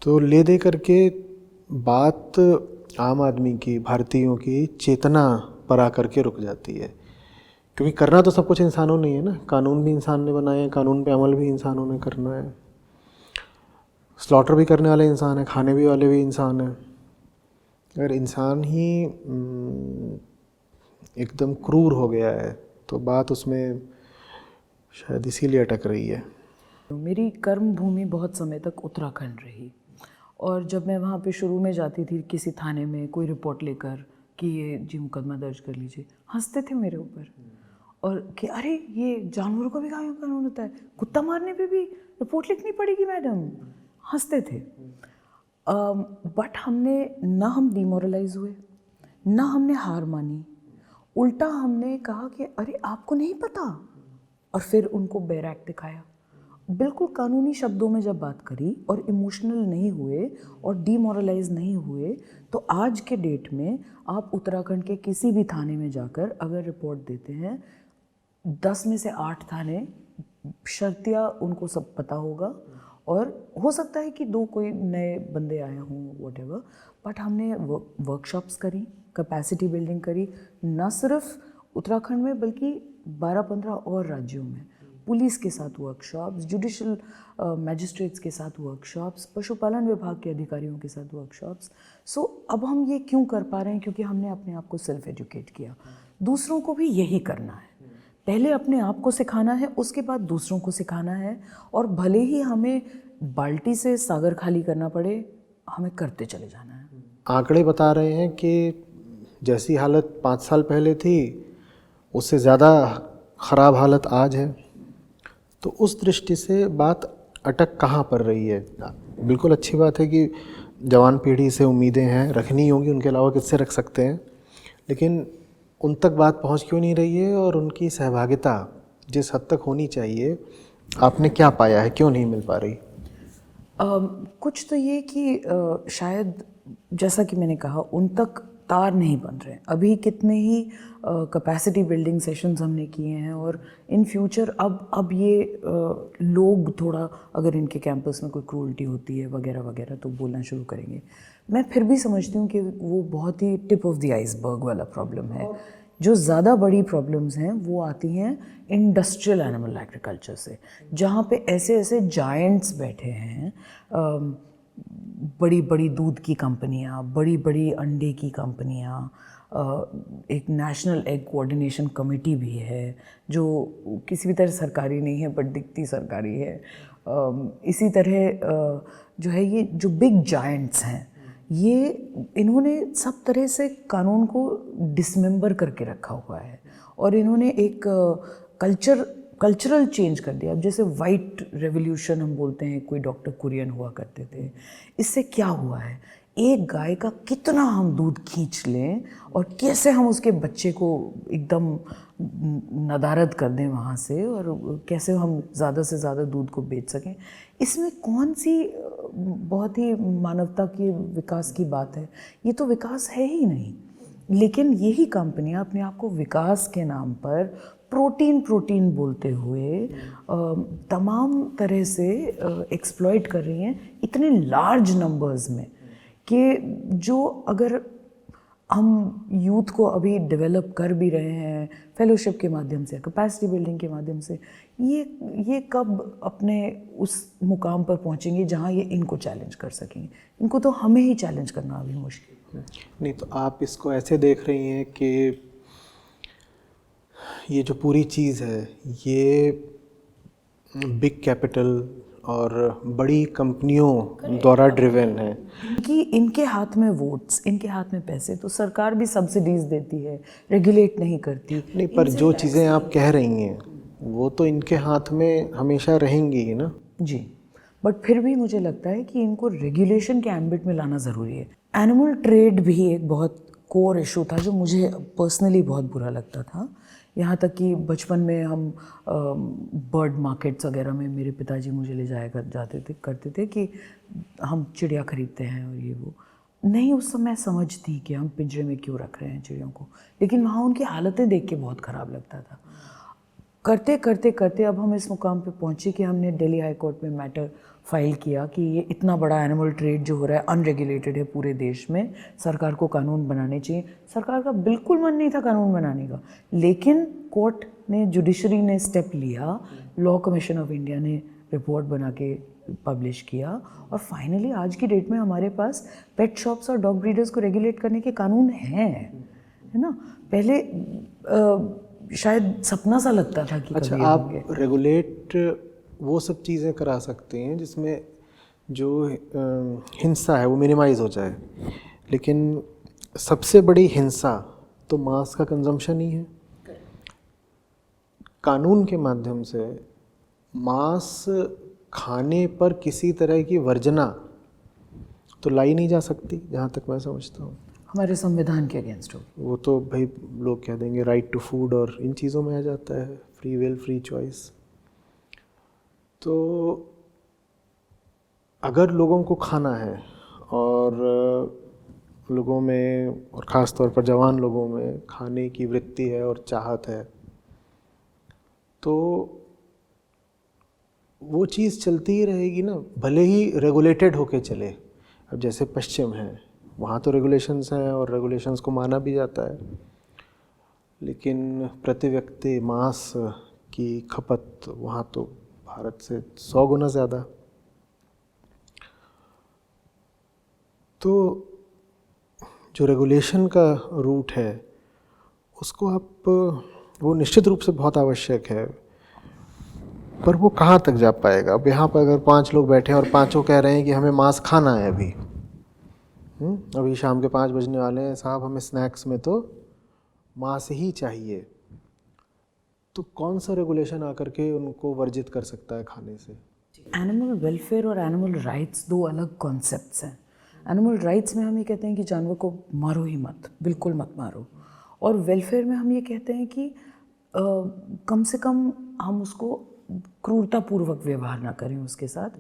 तो ले दे करके बात आम आदमी की, भारतीयों की चेतना पर आकर के रुक जाती है। क्योंकि करना तो सब कुछ इंसानों ने है ना, कानून भी इंसान ने बनाए हैं, कानून पे अमल भी इंसानों ने करना है। स्लॉटर भी करने वाले इंसान हैं, खाने भी वाले भी इंसान हैं। अगर इंसान ही एकदम क्रूर हो गया है तो बात उसमें शायद इसीलिए अटक रही है। मेरी कर्म भूमि बहुत समय तक उत्तराखंड रही, और जब मैं वहाँ पे शुरू में जाती थी किसी थाने में कोई रिपोर्ट लेकर कि ये जी मुकदमा दर्ज कर लीजिए, हंसते थे मेरे ऊपर, और कि अरे ये जानवरों का भी कानून होता है, कुत्ता मारने पे भी रिपोर्ट लिखनी पड़ेगी मैडम, हंसते थे। बट हमने ना हम डिमोरलाइज हुए, ना हमने हार मानी, उल्टा हमने कहा कि अरे आपको नहीं पता, और फिर उनको बैरक दिखाया। बिल्कुल कानूनी शब्दों में जब बात करी और इमोशनल नहीं हुए और डीमोरलाइज नहीं हुए, तो आज के डेट में आप उत्तराखंड के किसी भी थाने में जाकर अगर रिपोर्ट देते हैं, 10 में से 8 थाने शर्तिया उनको सब पता होगा, और हो सकता है कि 2 कोई नए बंदे आए हों व्हाटएवर, बट हमने वर्कशॉप्स करी, कैपेसिटी बिल्डिंग करी, न सिर्फ उत्तराखंड में बल्कि 12-15 और राज्यों में। पुलिस के साथ वर्कशॉप्स, जुडिशल मैजिस्ट्रेट्स के साथ वर्कशॉप्स, पशुपालन विभाग के अधिकारियों के साथ वर्कशॉप्स। सो अब हम ये क्यों कर पा रहे हैं? क्योंकि हमने अपने आप को सेल्फ एजुकेट किया। दूसरों को भी यही करना है, पहले अपने आप को सिखाना है, उसके बाद दूसरों को सिखाना है, और भले ही हमें बाल्टी से सागर खाली करना पड़े, हमें करते चले जाना है। आंकड़े बता रहे हैं कि जैसी हालत 5 साल पहले थी उससे ज़्यादा ख़राब हालत आज है, तो उस दृष्टि से बात अटक कहाँ पर रही है? बिल्कुल अच्छी बात है कि जवान पीढ़ी से उम्मीदें हैं, रखनी होंगी, उनके अलावा किससे रख सकते हैं, लेकिन उन तक बात पहुँच क्यों नहीं रही है, और उनकी सहभागिता जिस हद तक होनी चाहिए आपने क्या पाया है, क्यों नहीं मिल पा रही? कुछ तो ये कि शायद जैसा कि मैंने कहा, उन तक तार नहीं बन रहे हैं। अभी कितने ही कैपेसिटी बिल्डिंग सेशंस हमने किए हैं, और इन फ्यूचर अब ये लोग थोड़ा, अगर इनके कैंपस में कोई क्रूअल्टी होती है वगैरह वगैरह, तो बोलना शुरू करेंगे। मैं फिर भी समझती हूँ कि वो बहुत ही टिप ऑफ द आइसबर्ग वाला प्रॉब्लम है। जो ज़्यादा बड़ी प्रॉब्लम्स हैं वो आती हैं इंडस्ट्रियल एनिमल एग्रीकल्चर से, जहाँ पे ऐसे ऐसे जायंट्स बैठे हैं, बड़ी बड़ी दूध की कंपनियाँ, बड़ी बड़ी अंडे की कंपनियाँ, एक नेशनल एग कोऑर्डिनेशन कमेटी भी है जो किसी भी तरह सरकारी नहीं है बट दिखती सरकारी है। इसी तरह जो है, ये जो बिग जायंट्स हैं, ये इन्होंने सब तरह से कानून को डिसमेंबर करके रखा हुआ है, और इन्होंने एक कल्चरल चेंज कर दिया। अब जैसे वाइट रेवोल्यूशन हम बोलते हैं, कोई डॉक्टर कुरियन हुआ करते थे। इससे क्या हुआ है, एक गाय का कितना हम दूध खींच लें और कैसे हम उसके बच्चे को एकदम नदारद कर दें वहाँ से, और कैसे हम ज़्यादा से ज़्यादा दूध को बेच सकें। इसमें कौन सी बहुत ही मानवता की विकास की बात है? ये तो विकास है ही नहीं। लेकिन यही कंपनियां अपने आप को विकास के नाम पर प्रोटीन बोलते हुए तमाम तरह से एक्सप्लॉइट कर रही हैं इतने लार्ज नंबर्स में, कि जो अगर हम यूथ को अभी डेवलप कर भी रहे हैं फेलोशिप के माध्यम से, कैपेसिटी बिल्डिंग के माध्यम से, ये कब अपने उस मुकाम पर पहुंचेंगे जहां ये इनको चैलेंज कर सकेंगे? इनको तो हमें ही चैलेंज करना अभी मुश्किल। नहीं, तो आप इसको ऐसे देख रही हैं कि ये जो पूरी चीज़ है ये बिग कैपिटल और बड़ी कंपनियों द्वारा ड्रिवन है, कि इनके हाथ में वोट्स, इनके हाथ में पैसे, तो सरकार भी सब्सिडीज देती है, रेगुलेट नहीं करती। नहीं, पर जो चीज़ें आप कह रही हैं वो तो इनके हाथ में हमेशा रहेंगी ही ना। जी, बट फिर भी मुझे लगता है कि इनको रेगुलेशन के एम्बिट में लाना ज़रूरी है। एनिमल ट्रेड भी एक बहुत कोर इशू था जो मुझे पर्सनली बहुत बुरा लगता था। यहाँ तक कि बचपन में हम बर्ड मार्केट्स वगैरह में मेरे पिताजी मुझे ले जाया करते थे कि हम चिड़िया खरीदते हैं और ये वो। नहीं, उस समय समझ थी कि हम पिंजरे में क्यों रख रहे हैं चिड़ियों को, लेकिन वहाँ उनकी हालतें देख के बहुत ख़राब लगता था। करते करते करते अब हम इस मुकाम पे पहुँचे कि हमने दिल्ली हाई कोर्ट में मैटर फाइल किया कि ये इतना बड़ा एनिमल ट्रेड जो हो रहा है अनरेगुलेटेड है पूरे देश में, सरकार को कानून बनाने चाहिए। सरकार का बिल्कुल मन नहीं था कानून बनाने का, लेकिन कोर्ट ने, जुडिशरी ने स्टेप लिया, लॉ कमीशन ऑफ इंडिया ने रिपोर्ट बना के पब्लिश किया, और फाइनली आज की डेट में हमारे पास पेट शॉप्स और डॉग ब्रीडर्स को रेगुलेट करने के कानून हैं, है ना। पहले शायद सपना सा लगता था कि अच्छा, आप रेगुलेट वो सब चीज़ें करा सकते हैं जिसमें जो हिंसा है वो मिनिमाइज़ हो जाए, लेकिन सबसे बड़ी हिंसा तो मांस का कंजम्पशन ही है। कानून के माध्यम से मांस खाने पर किसी तरह की वर्जना तो लाई नहीं जा सकती, जहाँ तक मैं समझता हूँ। हमारे संविधान के अगेंस्ट होगी। वो तो भाई लोग कह देंगे राइट टू फूड और इन चीज़ों में आ जाता है, फ्री विल, फ्री चॉइस। तो अगर लोगों को खाना है और लोगों में, और ख़ास तौर पर जवान लोगों में खाने की वृत्ति है और चाहत है, तो वो चीज़ चलती ही रहेगी ना, भले ही रेगुलेटेड होके चले। अब जैसे पश्चिम है, वहाँ तो रेगुलेशंस हैं और रेगुलेशंस को माना भी जाता है, लेकिन प्रति व्यक्ति मांस की खपत वहाँ तो भारत से 100 गुना ज़्यादा। तो जो रेगुलेशन का रूट है उसको आप, वो निश्चित रूप से बहुत आवश्यक है, पर वो कहाँ तक जा पाएगा। अब यहाँ पर अगर 5 लोग बैठे हैं और पांचों कह रहे हैं कि हमें मांस खाना है अभी शाम के 5 बजने वाले हैं, साहब हमें स्नैक्स में तो मांस ही चाहिए, तो कौन सा रेगुलेशन आकर के उनको वर्जित कर सकता है खाने से? एनिमल वेलफेयर और एनिमल राइट्स 2 अलग कॉन्सेप्ट्स हैं। एनिमल राइट्स में हम ये कहते हैं कि जानवर को मारो ही मत, बिल्कुल मत मारो, और वेलफेयर में हम ये कहते हैं कि कम से कम हम उसको क्रूरतापूर्वक व्यवहार ना करें उसके साथ।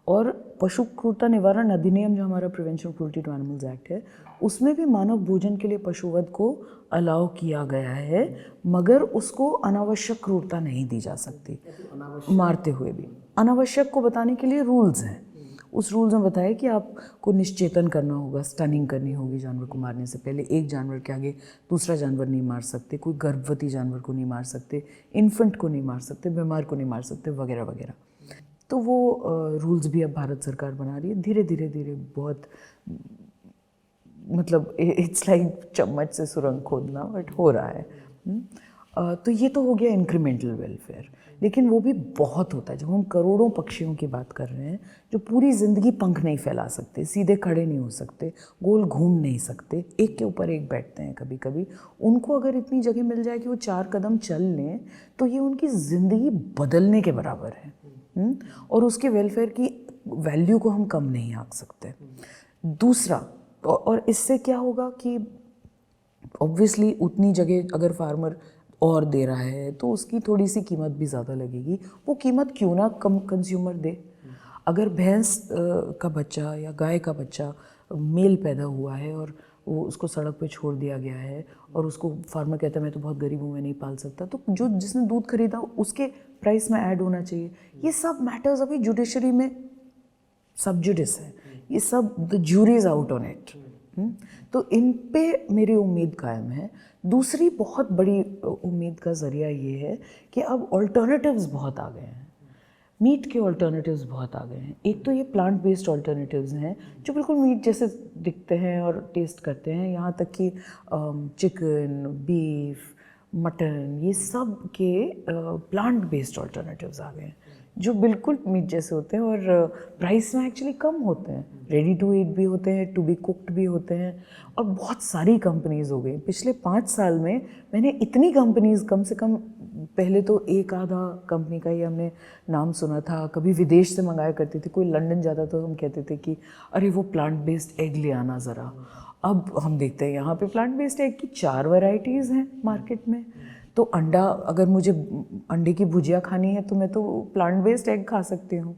और पशु क्रूरता निवारण अधिनियम जो हमारा Prevention of Cruelty to animals Act है, उसमें भी मानव भोजन के लिए पशुवध को अलाउ किया गया है, मगर उसको अनावश्यक क्रूरता नहीं दी जा सकती, मारते हुए भी। अनावश्यक को बताने के लिए रूल्स हैं। उस रूल्स में बताया कि आपको निश्चेतन करना होगा, स्टनिंग करनी होगी जानवर को मारने से पहले, एक जानवर के आगे दूसरा जानवर नहीं मार सकते, कोई गर्भवती जानवर को नहीं मार सकते, इन्फेंट को नहीं मार सकते, बीमार को नहीं मार सकते, वगैरह वगैरह। तो वो रूल्स भी अब भारत सरकार बना रही है धीरे धीरे धीरे, बहुत मतलब इट्स लाइक चम्मच से सुरंग खोदना, बट हो रहा है। तो ये तो हो गया इंक्रीमेंटल वेलफेयर, लेकिन वो भी बहुत होता है। जब हम करोड़ों पक्षियों की बात कर रहे हैं जो पूरी ज़िंदगी पंख नहीं फैला सकते, सीधे खड़े नहीं हो सकते, गोल घूम नहीं सकते, एक के ऊपर एक बैठते हैं कभी कभी, उनको अगर इतनी जगह मिल जाए कि वो 4 कदम चल लें, तो ये उनकी ज़िंदगी बदलने के बराबर है। और उसके वेलफेयर की वैल्यू को हम कम नहीं आंक सकते। दूसरा, और इससे क्या होगा कि ऑब्वियसली उतनी जगह अगर फार्मर और दे रहा है तो उसकी थोड़ी सी कीमत भी ज़्यादा लगेगी। वो कीमत क्यों ना कम कंज्यूमर दे। अगर भैंस का बच्चा या गाय का बच्चा मेल पैदा हुआ है और वो उसको सड़क पे छोड़ दिया गया है और उसको फार्मर कहता है मैं तो बहुत गरीब हूँ, मैं नहीं पाल सकता, तो जो जिसने दूध खरीदा उसके प्राइस में ऐड होना चाहिए। ये सब मैटर्स अभी जुडिशरी में सब जुडिस है, ये सब the jury is out on it. तो इन पे मेरी उम्मीद कायम है। दूसरी बहुत बड़ी उम्मीद का ज़रिया ये है कि अब ऑल्टरनेटिव्स बहुत आ गए हैं, मीट के ऑल्टरनेटिव्स बहुत आ गए हैं। एक तो ये प्लांट बेस्ड ऑल्टरनेटिव्स हैं जो बिल्कुल मीट जैसे दिखते हैं और टेस्ट करते हैं, यहाँ तक कि चिकन, बीफ, मटन, ये सब के प्लांट बेस्ड ऑल्टरनेटिव्स आ गए हैं जो बिल्कुल मीट जैसे होते हैं और प्राइस में एक्चुअली कम होते हैं, रेडी टू ईट भी होते हैं, टू बी कुक्ड भी होते हैं, और बहुत सारी कंपनीज़ हो गई। पिछले 5 साल में मैंने इतनी कंपनीज़, कम से कम पहले तो एक आधा कंपनी का ही हमने नाम सुना था, कभी विदेश से मंगाया करती थी, कोई लंदन जाता तो हम कहते थे कि अरे वो प्लांट बेस्ड एग ले आना ज़रा। अब हम देखते हैं यहाँ पे प्लांट बेस्ड एग की 4 वैरायटीज़ हैं मार्केट में। तो अंडा, अगर मुझे अंडे की भुजिया खानी है तो मैं तो प्लांट बेस्ड एग खा सकती हूँ।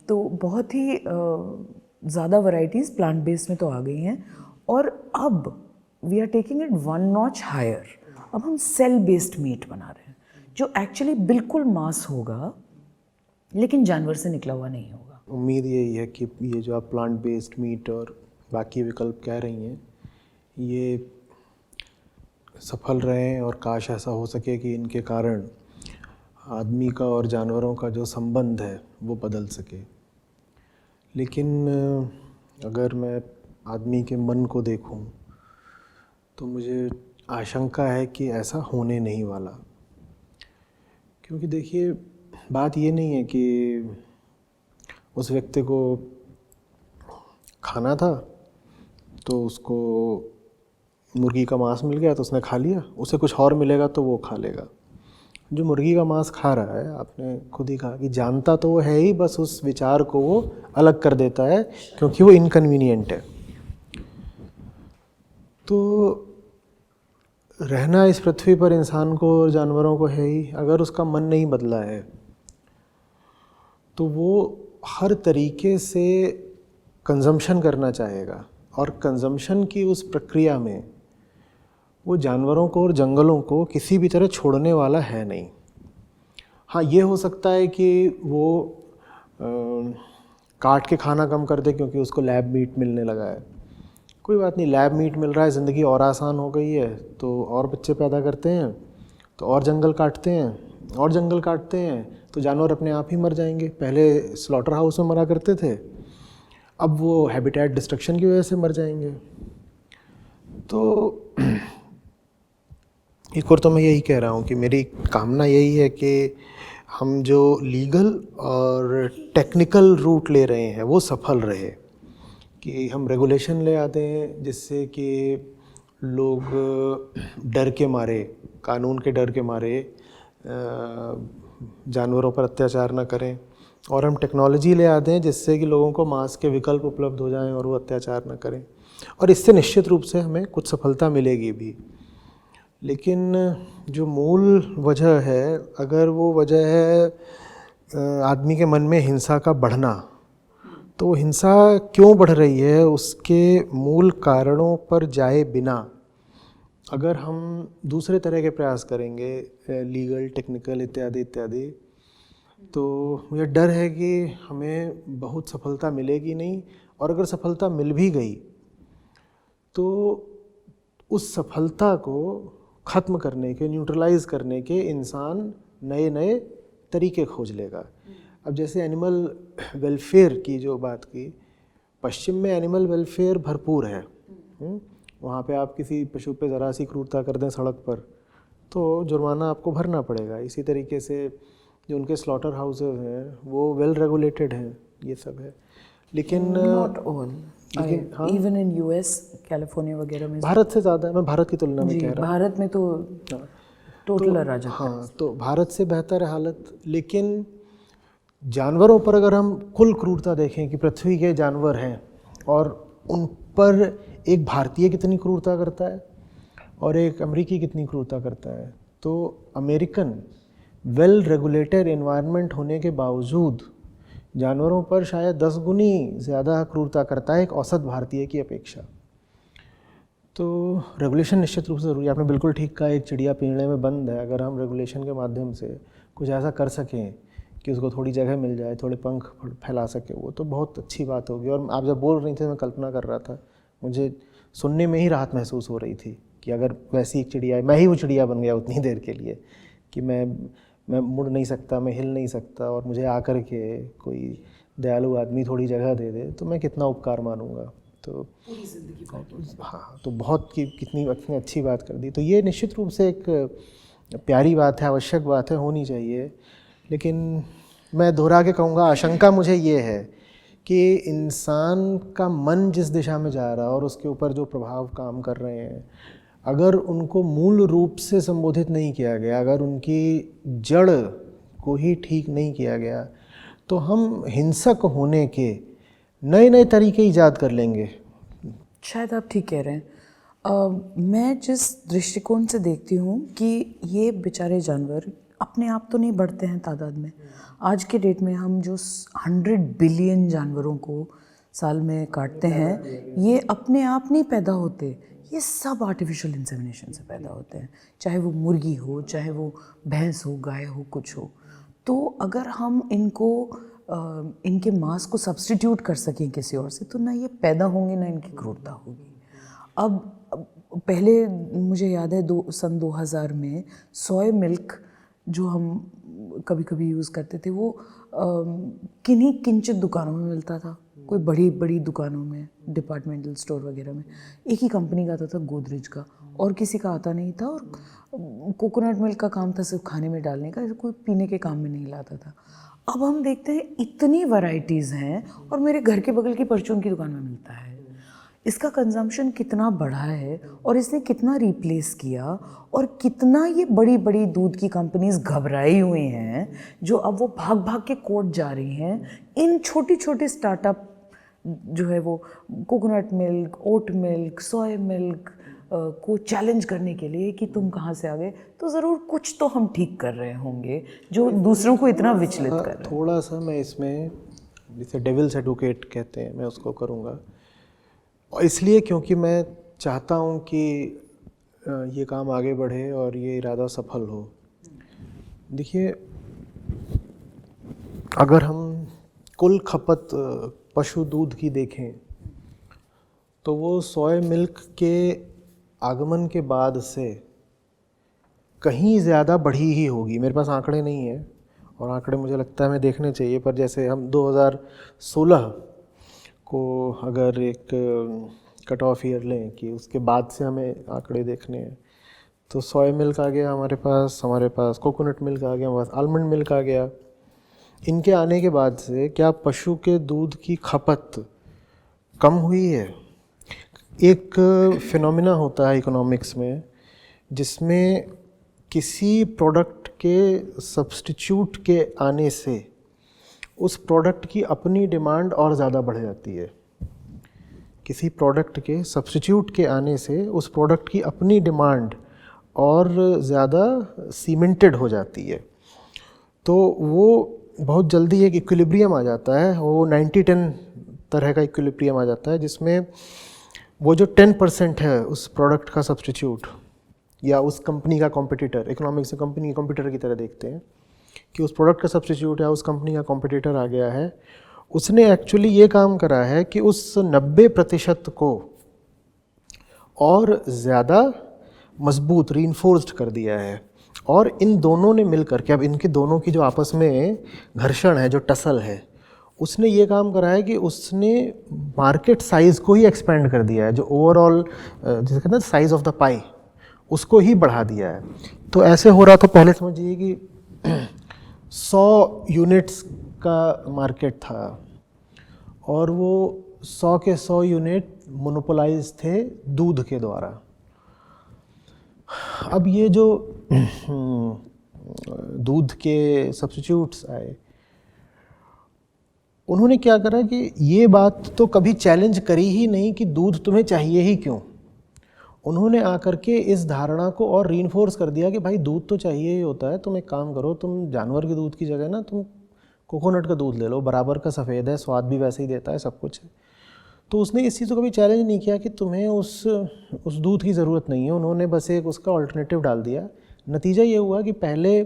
तो बहुत ही ज़्यादा वैरायटीज़ प्लांट बेस्ड में तो आ गई हैं। और अब we are taking it 1 notch higher. अब हम सेल बेस्ड मीट बना रहे हैं जो एक्चुअली बिल्कुल मांस होगा लेकिन जानवर से निकला हुआ नहीं होगा। उम्मीद यही है कि ये जो आप प्लांट बेस्ड मीट और बाकी विकल्प कह रही हैं ये सफल रहें, और काश ऐसा हो सके कि इनके कारण आदमी का और जानवरों का जो संबंध है वो बदल सके। लेकिन अगर मैं आदमी के मन को देखूं तो मुझे आशंका है कि ऐसा होने नहीं वाला। क्योंकि देखिए, बात ये नहीं है कि उस व्यक्ति को खाना था तो उसको मुर्गी का मांस मिल गया तो उसने खा लिया, उसे कुछ और मिलेगा तो वो खा लेगा। जो मुर्गी का मांस खा रहा है, आपने खुद ही कहा कि जानता तो वो है ही, बस उस विचार को वो अलग कर देता है क्योंकि वो इनकन्वीनियंट है। तो रहना इस पृथ्वी पर इंसान को और जानवरों को है ही। अगर उसका मन नहीं बदला है तो वो हर तरीके से कंजम्पशन करना चाहेगा, और कंजम्पशन की उस प्रक्रिया में वो जानवरों को और जंगलों को किसी भी तरह छोड़ने वाला है नहीं। हाँ, ये हो सकता है कि वो काट के खाना कम कर दे क्योंकि उसको लैब मीट मिलने लगा है। कोई बात नहीं, लैब मीट मिल रहा है, ज़िंदगी और आसान हो गई है, तो और बच्चे पैदा करते हैं, तो और जंगल काटते हैं, और जंगल काटते हैं, तो जानवर अपने आप ही मर जाएंगे। पहले स्लॉटर हाउस में मरा करते थे, अब वो हैबिटेट डिस्ट्रक्शन की वजह से मर जाएंगे। तो एक और तो मैं यही कह रहा हूँ कि मेरी कामना यही है कि हम जो लीगल और टेक्निकल रूट ले रहे हैं वो सफल रहे, कि हम रेगुलेशन ले आते हैं जिससे कि लोग डर के मारे, कानून के डर के मारे जानवरों पर अत्याचार ना करें, और हम टेक्नोलॉजी ले आते हैं जिससे कि लोगों को मांस के विकल्प उपलब्ध हो जाएं और वो अत्याचार ना करें, और इससे निश्चित रूप से हमें कुछ सफलता मिलेगी भी। लेकिन जो मूल वजह है, अगर वो वजह है आदमी के मन में हिंसा का बढ़ना, तो वो हिंसा क्यों बढ़ रही है उसके मूल कारणों पर जाए बिना अगर हम दूसरे तरह के प्रयास करेंगे, लीगल, टेक्निकल इत्यादि इत्यादि, तो मुझे डर है कि हमें बहुत सफलता मिलेगी नहीं। और अगर सफलता मिल भी गई तो उस सफलता को ख़त्म करने के, न्यूट्रलाइज करने के इंसान नए नए तरीके खोज लेगा। अब जैसे एनिमल वेलफेयर की जो बात की, पश्चिम में एनिमल वेलफेयर भरपूर है। वहाँ पे आप किसी पशु पे ज़रा सी क्रूरता कर दें सड़क पर तो जुर्माना आपको भरना पड़ेगा। इसी तरीके से जो उनके स्लॉटर हाउसेस हैं वो वेल रेगुलेटेड हैं, ये सब है। लेकिन नॉट ऑल, लेकिन हाँ, इवन इन यूएस, कैलिफोर्निया वगैरह में भारत से ज़्यादा, मैं भारत की तुलना में जी, कह रहा हूँ। भारत में तो टोटल अराजकता। हाँ, तो भारत से बेहतर है हालत। लेकिन जानवरों पर अगर हम कुल क्रूरता देखें कि पृथ्वी के जानवर हैं और उन पर एक भारतीय कितनी क्रूरता करता है और एक अमेरिकी कितनी क्रूरता करता है, तो अमेरिकन वेल रेगुलेटेड एनवायरनमेंट होने के बावजूद जानवरों पर शायद 10 गुनी ज़्यादा क्रूरता करता है एक औसत भारतीय की अपेक्षा। तो रेगुलेशन निश्चित रूप से ज़रूरी है। आपने बिल्कुल ठीक कहा, एक चिड़िया पिंजड़े में बंद है, अगर हम रेगुलेशन के माध्यम से कुछ ऐसा कर सकें कि उसको थोड़ी जगह मिल जाए, थोड़े पंख फैला सके, वो तो बहुत अच्छी बात होगी। और आप जब बोल रही थी मैं कल्पना कर रहा था, मुझे सुनने में ही राहत महसूस हो रही थी कि अगर वैसी एक चिड़िया, मैं ही वो चिड़िया बन गया उतनी देर के लिए कि मैं मुड़ नहीं सकता, मैं हिल नहीं सकता, और मुझे आकर के कोई दयालु आदमी थोड़ी जगह दे दे तो मैं कितना उपकार मानूंगा। तो हाँ, तो बहुत कितनी अच्छी बात कर दी। तो ये निश्चित रूप से एक प्यारी बात है, आवश्यक बात है, होनी चाहिए। लेकिन मैं दोहरा के कहूँगा, आशंका मुझे ये है कि इंसान का मन जिस दिशा में जा रहा है और उसके ऊपर जो प्रभाव काम कर रहे हैं, अगर उनको मूल रूप से संबोधित नहीं किया गया, अगर उनकी जड़ को ही ठीक नहीं किया गया, तो हम हिंसक होने के नए नए तरीके ईजाद कर लेंगे। शायद आप ठीक कह रहे हैं। मैं जिस दृष्टिकोण से देखती हूँ कि ये बेचारे जानवर अपने आप तो नहीं बढ़ते हैं तादाद में। आज के डेट में हम जो 100 बिलियन जानवरों को साल में काटते हैं, ये अपने आप नहीं पैदा होते, ये सब आर्टिफिशियल इंसेमिनेशन से पैदा होते हैं। चाहे वो मुर्गी हो, चाहे वो भैंस हो, गाय हो, कुछ हो। तो अगर हम इनको इनके मांस को सब्स्टिट्यूट कर सकें किसी और से, तो ना ये पैदा होंगे ना इनकी क्रूरता होगी। अब पहले मुझे याद है सन 2000 में सोया मिल्क जो हम कभी कभी यूज़ करते थे, वो किन्हीं किंचित दुकानों में मिलता था, कोई बड़ी बड़ी दुकानों में, डिपार्टमेंटल स्टोर वगैरह में एक ही कंपनी का आता था, गोदरेज का, और किसी का आता नहीं था। और कोकोनट मिल्क का काम था सिर्फ खाने में डालने का, कोई पीने के काम में नहीं लाता था। अब हम देखते हैं इतनी वैरायटीज़ हैं और मेरे घर के बगल की परचून की दुकान में मिलता है। इसका कंजम्पशन कितना बढ़ा है और इसने कितना रिप्लेस किया, और कितना ये बड़ी बड़ी दूध की कंपनीज घबराई हुई हैं जो अब वो भाग भाग के कोर्ट जा रही हैं इन छोटी छोटी स्टार्टअप जो है वो coconut milk, oat milk, soya milk को चैलेंज करने के लिए कि तुम कहाँ से आ गए। तो ज़रूर कुछ तो हम ठीक कर रहे होंगे जो दूसरों को इतना विचलित कर रहे हैं। थोड़ा सा मैं इसमें जिसे डेविल्स एडवोकेट कहते हैं मैं उसको करूँगा, और इसलिए क्योंकि मैं चाहता हूँ कि ये काम आगे बढ़े और ये इरादा सफल हो। देखिए, अगर हम कुल खपत पशु दूध की देखें तो वो सोया मिल्क के आगमन के बाद से कहीं ज़्यादा बढ़ी ही होगी। मेरे पास आंकड़े नहीं है और आंकड़े मुझे लगता है हमें देखने चाहिए, पर जैसे हम 2016 को अगर एक कट ऑफ ईयर लें कि उसके बाद से हमें आंकड़े देखने हैं, तो सोया मिल्क आ गया हमारे पास कोकोनट मिल्क आ गया, हमारे पास आलमंड मिल्क आ गया। इनके आने के बाद से क्या पशु के दूध की खपत कम हुई है? एक फिनोमिना होता है इकोनॉमिक्स में जिसमें किसी प्रोडक्ट के सब्स्टिट्यूट के आने से उस प्रोडक्ट की अपनी डिमांड और ज़्यादा बढ़ जाती है। किसी प्रोडक्ट के सब्स्टिट्यूट के आने से उस प्रोडक्ट की अपनी डिमांड और ज़्यादा सीमेंटेड हो जाती है। तो वो बहुत जल्दी एक इक्विलिब्रियम आ जाता है, वो 90-10 तरह का इक्विलिब्रियम आ जाता है, जिसमें वो जो 10% है उस प्रोडक्ट का सब्स्टिट्यूट या उस कंपनी का कॉम्पिटिटर, इकोनॉमिक्स में कंपनी कॉम्पिटिटर की तरह देखते हैं कि उस प्रोडक्ट का सब्स्टिट्यूट या उस कंपनी का कॉम्पिटिटर आ गया है, उसने एक्चुअली ये काम करा है कि उस 90% को और ज़्यादा मजबूत रीइंफोर्स्ड कर दिया है। और इन दोनों ने मिलकर के, अब इनके दोनों की जो आपस में घर्षण है, जो टसल है, उसने ये काम करा है कि उसने मार्केट साइज़ को ही एक्सपेंड कर दिया है, जो ओवरऑल जिसे कहते हैं साइज़ ऑफ द पाई, उसको ही बढ़ा दिया है। तो ऐसे हो रहा, तो पहले समझिए कि 100 यूनिट्स का मार्केट था और वो 100 के 100 यूनिट मोनोपोलाइज थे दूध के द्वारा। अब ये जो दूध के सब्स्टिट्यूट्स आए, उन्होंने क्या करा कि ये बात तो कभी चैलेंज करी ही नहीं कि दूध तुम्हें चाहिए ही क्यों। उन्होंने आकर के इस धारणा को और रीइंफोर्स कर दिया कि भाई दूध तो चाहिए ही होता है, तुम एक काम करो, तुम जानवर के दूध की जगह ना तुम कोकोनट का दूध ले लो, बराबर का सफ़ेद है, स्वाद भी वैसे ही देता है, सब कुछ है। तो उसने इस चीज़ को कभी चैलेंज नहीं किया कि तुम्हें उस दूध की ज़रूरत नहीं है। उन्होंने बस एक उसका अल्टरनेटिव डाल दिया। नतीजा ये हुआ कि पहले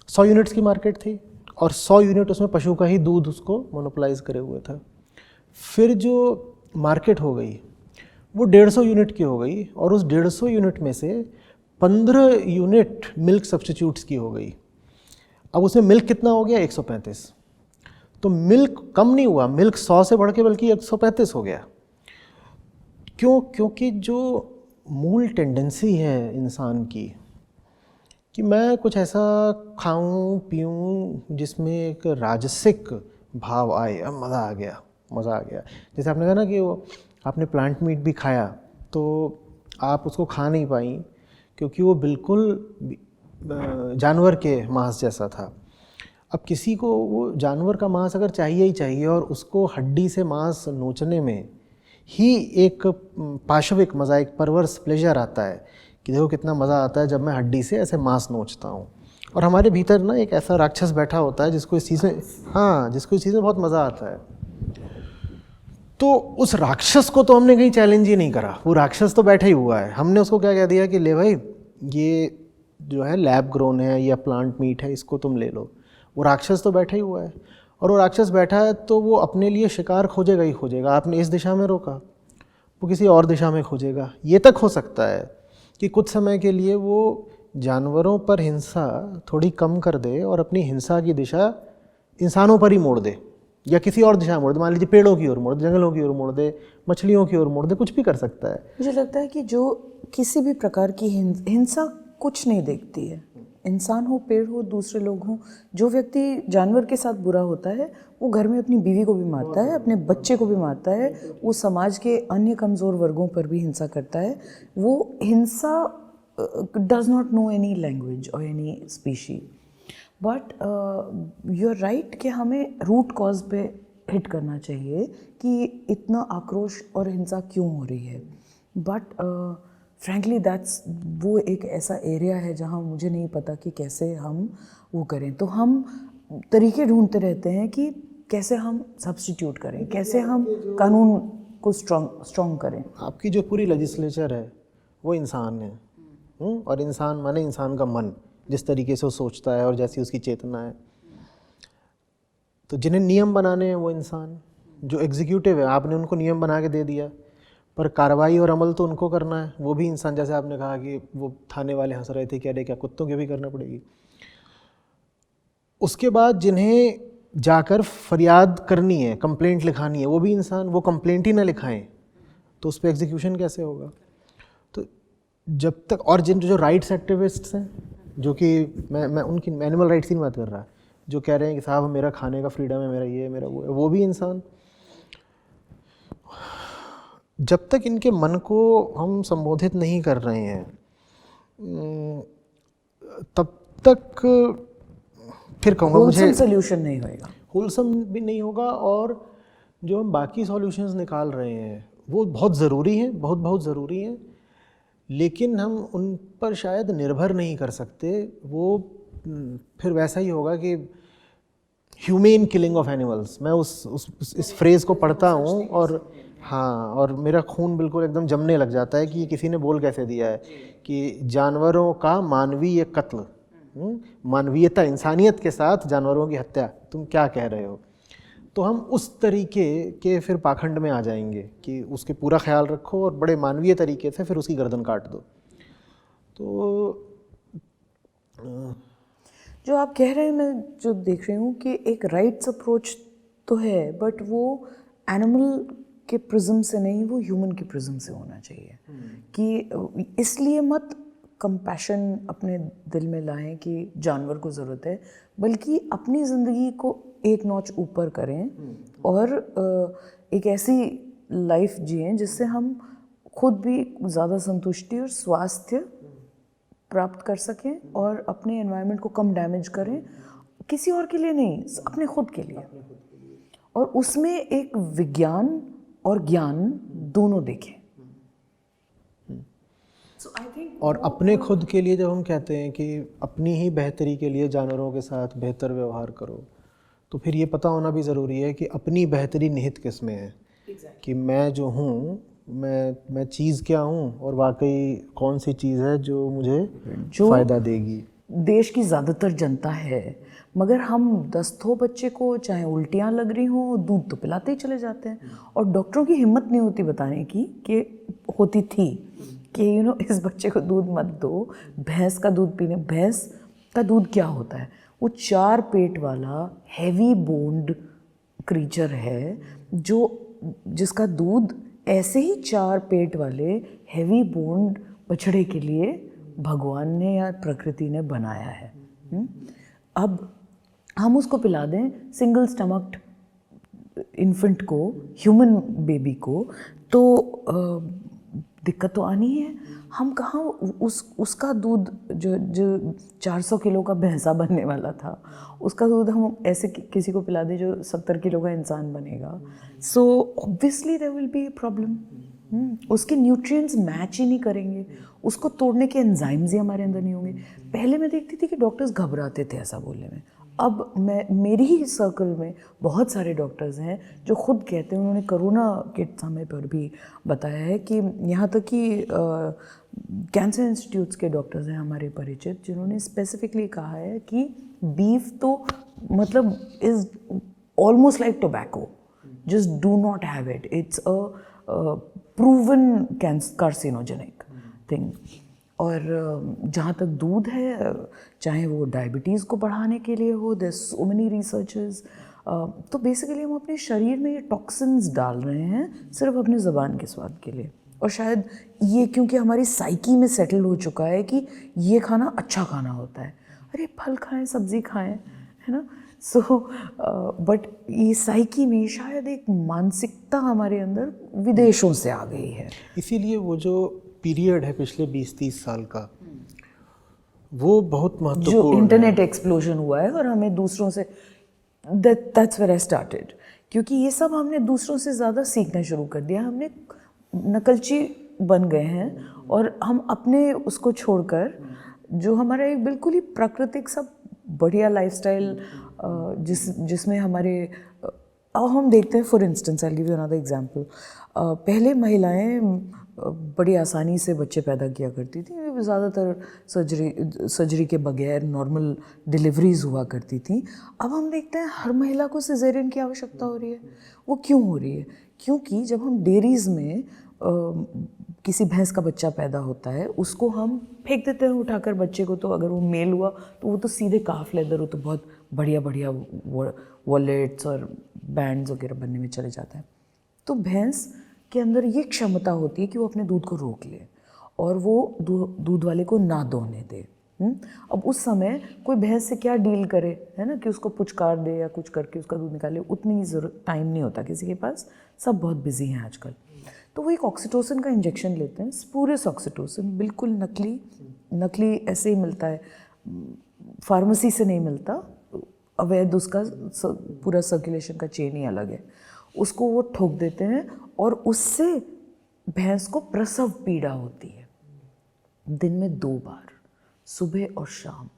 100 यूनिट्स की मार्केट थी और 100 यूनिट उसमें पशु का ही दूध उसको मोनोपोलाइज करे हुए था। फिर जो मार्केट हो गई वो 150 यूनिट की हो गई और उस 150 यूनिट में से 15 यूनिट मिल्क सब्स्टिट्यूट्स की हो गई। अब उसमें मिल्क कितना हो गया? 135। तो मिल्क कम नहीं हुआ, मिल्क 100 से बढ़ के बल्कि 135 हो गया। क्यों? क्योंकि जो मूल टेंडेंसी है इंसान की कि मैं कुछ ऐसा खाऊं पीऊं जिसमें एक राजसिक भाव आए, अब मज़ा आ गया। जैसे आपने कहा ना कि वो आपने प्लांट मीट भी खाया तो आप उसको खा नहीं पाई क्योंकि वो बिल्कुल जानवर के मांस जैसा था। अब किसी को वो जानवर का मांस अगर चाहिए ही चाहिए और उसको हड्डी से मांस नोचने में ही एक पाशविक मज़ा, एक परवर्स प्लेजर आता है कि देखो कितना मज़ा आता है जब मैं हड्डी से ऐसे मांस नोचता हूँ। और हमारे भीतर ना एक ऐसा राक्षस बैठा होता है जिसको इस चीज़ में बहुत मज़ा आता है। तो उस राक्षस को तो हमने कहीं चैलेंज ही नहीं करा, वो राक्षस तो बैठा ही हुआ है। हमने उसको क्या कह दिया कि ले भाई, ये जो है लैब ग्रोन है या प्लांट मीट है, इसको तुम ले लो। वो राक्षस तो बैठा ही हुआ है और वो राक्षस बैठा है तो वो अपने लिए शिकार खोजेगा ही खोजेगा। आपने इस दिशा में रोका, वो किसी और दिशा में खोजेगा। ये तक हो सकता है कि कुछ समय के लिए वो जानवरों पर हिंसा थोड़ी कम कर दे और अपनी हिंसा की दिशा इंसानों पर ही मोड़ दे या किसी और दिशा में मोड़ दे। मान लीजिए पेड़ों की ओर मोड़ दे, जंगलों की ओर मोड़ दे, मछलियों की ओर मोड़ दे, कुछ भी कर सकता है। मुझे लगता है कि जो किसी भी प्रकार की हिंसा कुछ नहीं देखती है, इंसान हो, पेड़ हो, दूसरे लोग हों, जो व्यक्ति जानवर के साथ बुरा होता है वो घर में अपनी बीवी को भी मारता है, अपने बच्चे को भी मारता है, वो समाज के अन्य कमज़ोर वर्गों पर भी हिंसा करता है। वो हिंसा does not know any language और any species. But you are right कि हमें रूट कॉज पे हिट करना चाहिए कि इतना आक्रोश और हिंसा क्यों हो रही है। बट फ्रैंकली दैट्स वो एक ऐसा एरिया है जहाँ मुझे नहीं पता कि कैसे हम वो करें। तो हम तरीके ढूंढते रहते हैं कि कैसे हम सब्स्टिट्यूट करें, कैसे हम कानून को स्ट्रॉन्ग करें। आपकी जो पूरी लेजिस्लेचर है वो इंसान है, और इंसान माने इंसान का मन, जिस तरीके से वो सोचता है और जैसी उसकी चेतना है। तो जिन्हें नियम बनाने हैं वो इंसान, जो एग्जीक्यूटिव है आपने उनको नियम बना के दे दिया, पर कार्रवाई और अमल तो उनको करना है, वो भी इंसान। जैसे आपने कहा कि वो थाने वाले हंस रहे थे कि अरे क्या कुत्तों की भी करना पड़ेगी। उसके बाद जिन्हें जाकर फरियाद करनी है, कंप्लेंट लिखानी है, वो भी इंसान, वो कंप्लेंट ही ना लिखाएं तो उस पर एग्जीक्यूशन कैसे होगा। तो जब तक, और जिन जो राइट्स एक्टिविस्ट्स हैं, जो कि मैं उनकी एनिमल राइट्स की बात कर रहा, जो कह रहे हैं कि साहब मेरा खाने का फ्रीडम है, मेरा ये है, मेरा वो भी इंसान। जब तक इनके मन को हम संबोधित नहीं कर रहे हैं तब तक फिर कहूँगा मुझे सोल्यूशन नहीं होगा, होलसम भी नहीं होगा। और जो हम बाकी सॉल्यूशंस निकाल रहे हैं वो बहुत ज़रूरी हैं, बहुत ज़रूरी हैं, लेकिन हम उन पर शायद निर्भर नहीं कर सकते। वो फिर वैसा ही होगा कि ह्यूमेन किलिंग ऑफ एनिमल्स। मैं इस फ्रेज़ को पढ़ता हूँ और हाँ, और मेरा खून बिल्कुल एकदम जमने लग जाता है कि ये किसी ने बोल कैसे दिया है कि जानवरों का मानवीय कत्ल, मानवीयता, इंसानियत के साथ जानवरों की हत्या, तुम क्या कह रहे हो। तो हम उस तरीके के फिर पाखंड में आ जाएंगे कि उसके पूरा ख्याल रखो और बड़े मानवीय तरीके से फिर उसकी गर्दन काट दो। तो जो आप कह रहे हैं, मैं जो देख रही हूँ कि एक राइट्स अप्रोच तो है, बट वो एनिमल के प्रिज्म से नहीं, वो ह्यूमन के प्रिज्म से होना चाहिए। कि इसलिए मत कंपैशन अपने दिल में लाएं कि जानवर को ज़रूरत है, बल्कि अपनी ज़िंदगी को एक नॉच ऊपर करें और एक ऐसी लाइफ जिएं जिससे हम खुद भी ज़्यादा संतुष्टि और स्वास्थ्य प्राप्त कर सकें और अपने एनवायरनमेंट को कम डैमेज करें, किसी और के लिए नहीं, अपने खुद के लिए। और उसमें एक विज्ञान और ज्ञान दोनों देखें। और अपने खुद के लिए जब हम कहते हैं कि अपनी ही बेहतरी के लिए जानवरों के साथ बेहतर व्यवहार करो, तो फिर ये पता होना भी ज़रूरी है कि अपनी बेहतरी निहित किस में है। कि मैं जो हूँ, मैं चीज़ क्या हूँ और वाकई कौन सी चीज़ है जो मुझे फ़ायदा देगी। देश की ज़्यादातर जनता है, मगर हम 10 बच्चे को चाहे उल्टियाँ लग रही हों, दूध तो पिलाते ही चले जाते हैं। और डॉक्टरों की हिम्मत नहीं होती बताने की कि होती थी कि इस बच्चे को दूध मत दो, भैंस का दूध पीने। भैंस का दूध क्या होता है? वो 4 पेट वाला हैवी बोन्ड क्रीचर है जिसका दूध ऐसे ही 4 पेट वाले हैवी बोन्ड बछड़े के लिए भगवान ने या प्रकृति ने बनाया है। अब हम उसको पिला दें सिंगल स्टमक्ड इन्फेंट को, ह्यूमन बेबी को, तो दिक्कत तो आनी है। हम कहाँ उसका दूध जो 400 किलो का भैंसा बनने वाला था, उसका दूध हम ऐसे किसी को पिला दें जो 70 किलो का इंसान बनेगा। So obviously there will be a problem. उसके न्यूट्रिएंट्स मैच ही नहीं करेंगे, उसको तोड़ने के एंजाइम्स ही हमारे अंदर नहीं होंगे। पहले मैं देखती थी कि डॉक्टर्स घबराते थे ऐसा बोलने में। अब मेरी ही सर्कल में बहुत सारे डॉक्टर्स हैं जो खुद कहते हैं, उन्होंने कोरोना के समय पर भी बताया है कि यहाँ तक कि कैंसर इंस्टीट्यूट्स के डॉक्टर्स हैं हमारे परिचित, जिन्होंने स्पेसिफिकली कहा है कि बीफ तो मतलब is almost like tobacco, just do not have it, it's a proven carcinogenic thing. और जहाँ तक दूध है, चाहे वो डायबिटीज़ को बढ़ाने के लिए हो, देयर सो मेनी रिसर्चेस, तो बेसिकली हम अपने शरीर में ये टॉक्सिन्स डाल रहे हैं सिर्फ अपने ज़बान के स्वाद के लिए। और शायद ये क्योंकि हमारी साइकी में सेटल हो चुका है कि ये खाना अच्छा खाना होता है। अरे फल खाएं, सब्जी खाएं, है ना। सो बट ये साइकी में शायद एक मानसिकता हमारे अंदर विदेशों से आ गई है। इसीलिए वो जो पीरियड है पिछले 20-30 साल का, वो बहुत महत्वपूर्ण जो इंटरनेट एक्सप्लोजन हुआ है और हमें दूसरों से, दैट्स वेयर आई स्टार्टेड, क्योंकि ये सब हमने दूसरों से ज़्यादा सीखना शुरू कर दिया। हमने नकलची बन गए हैं और हम अपने उसको छोड़कर जो हमारा एक बिल्कुल ही प्राकृतिक सब बढ़िया लाइफस्टाइल जिसमें हमारे हम देखते हैं, for instance I give you another example, पहले महिलाएं बड़ी आसानी से बच्चे पैदा किया करती थी, ज़्यादातर सर्जरी के बगैर नॉर्मल डिलीवरीज हुआ करती थी। अब हम देखते हैं हर महिला को सिजेरियन की आवश्यकता हो रही है। वो क्यों हो रही है? क्योंकि जब हम डेयरीज़ में किसी भैंस का बच्चा पैदा होता है, उसको हम फेंक देते हैं उठाकर बच्चे को, तो अगर वो मेल हुआ तो वो तो सीधे काफ लेदर, वो तो बहुत बढ़िया बढ़िया वॉलेट्स और बैंड्स वगैरह बनने में चले जाता है। तो भैंस के अंदर ये क्षमता होती है कि वो अपने दूध को रोक ले और वो दूध वाले को ना दोहने दे। अब उस समय कोई भैंस से क्या डील करे, है ना, कि उसको पुचकार दे या कुछ करके उसका दूध निकाले, उतनी ज़रूरत टाइम नहीं होता किसी के पास, सब बहुत बिजी हैं आजकल। तो वो एक ऑक्सीटोसिन का इंजेक्शन लेते हैं, पूरे ऑक्सीटोसिन बिल्कुल नकली ऐसे ही मिलता है, फार्मेसी से नहीं मिलता, अवैध उसका पूरा सर्कुलेशन का चेन ही अलग है। उसको वो ठोक देते हैं और उससे भैंस को प्रसव पीड़ा होती है दिन में 2 बार, सुबह और शाम।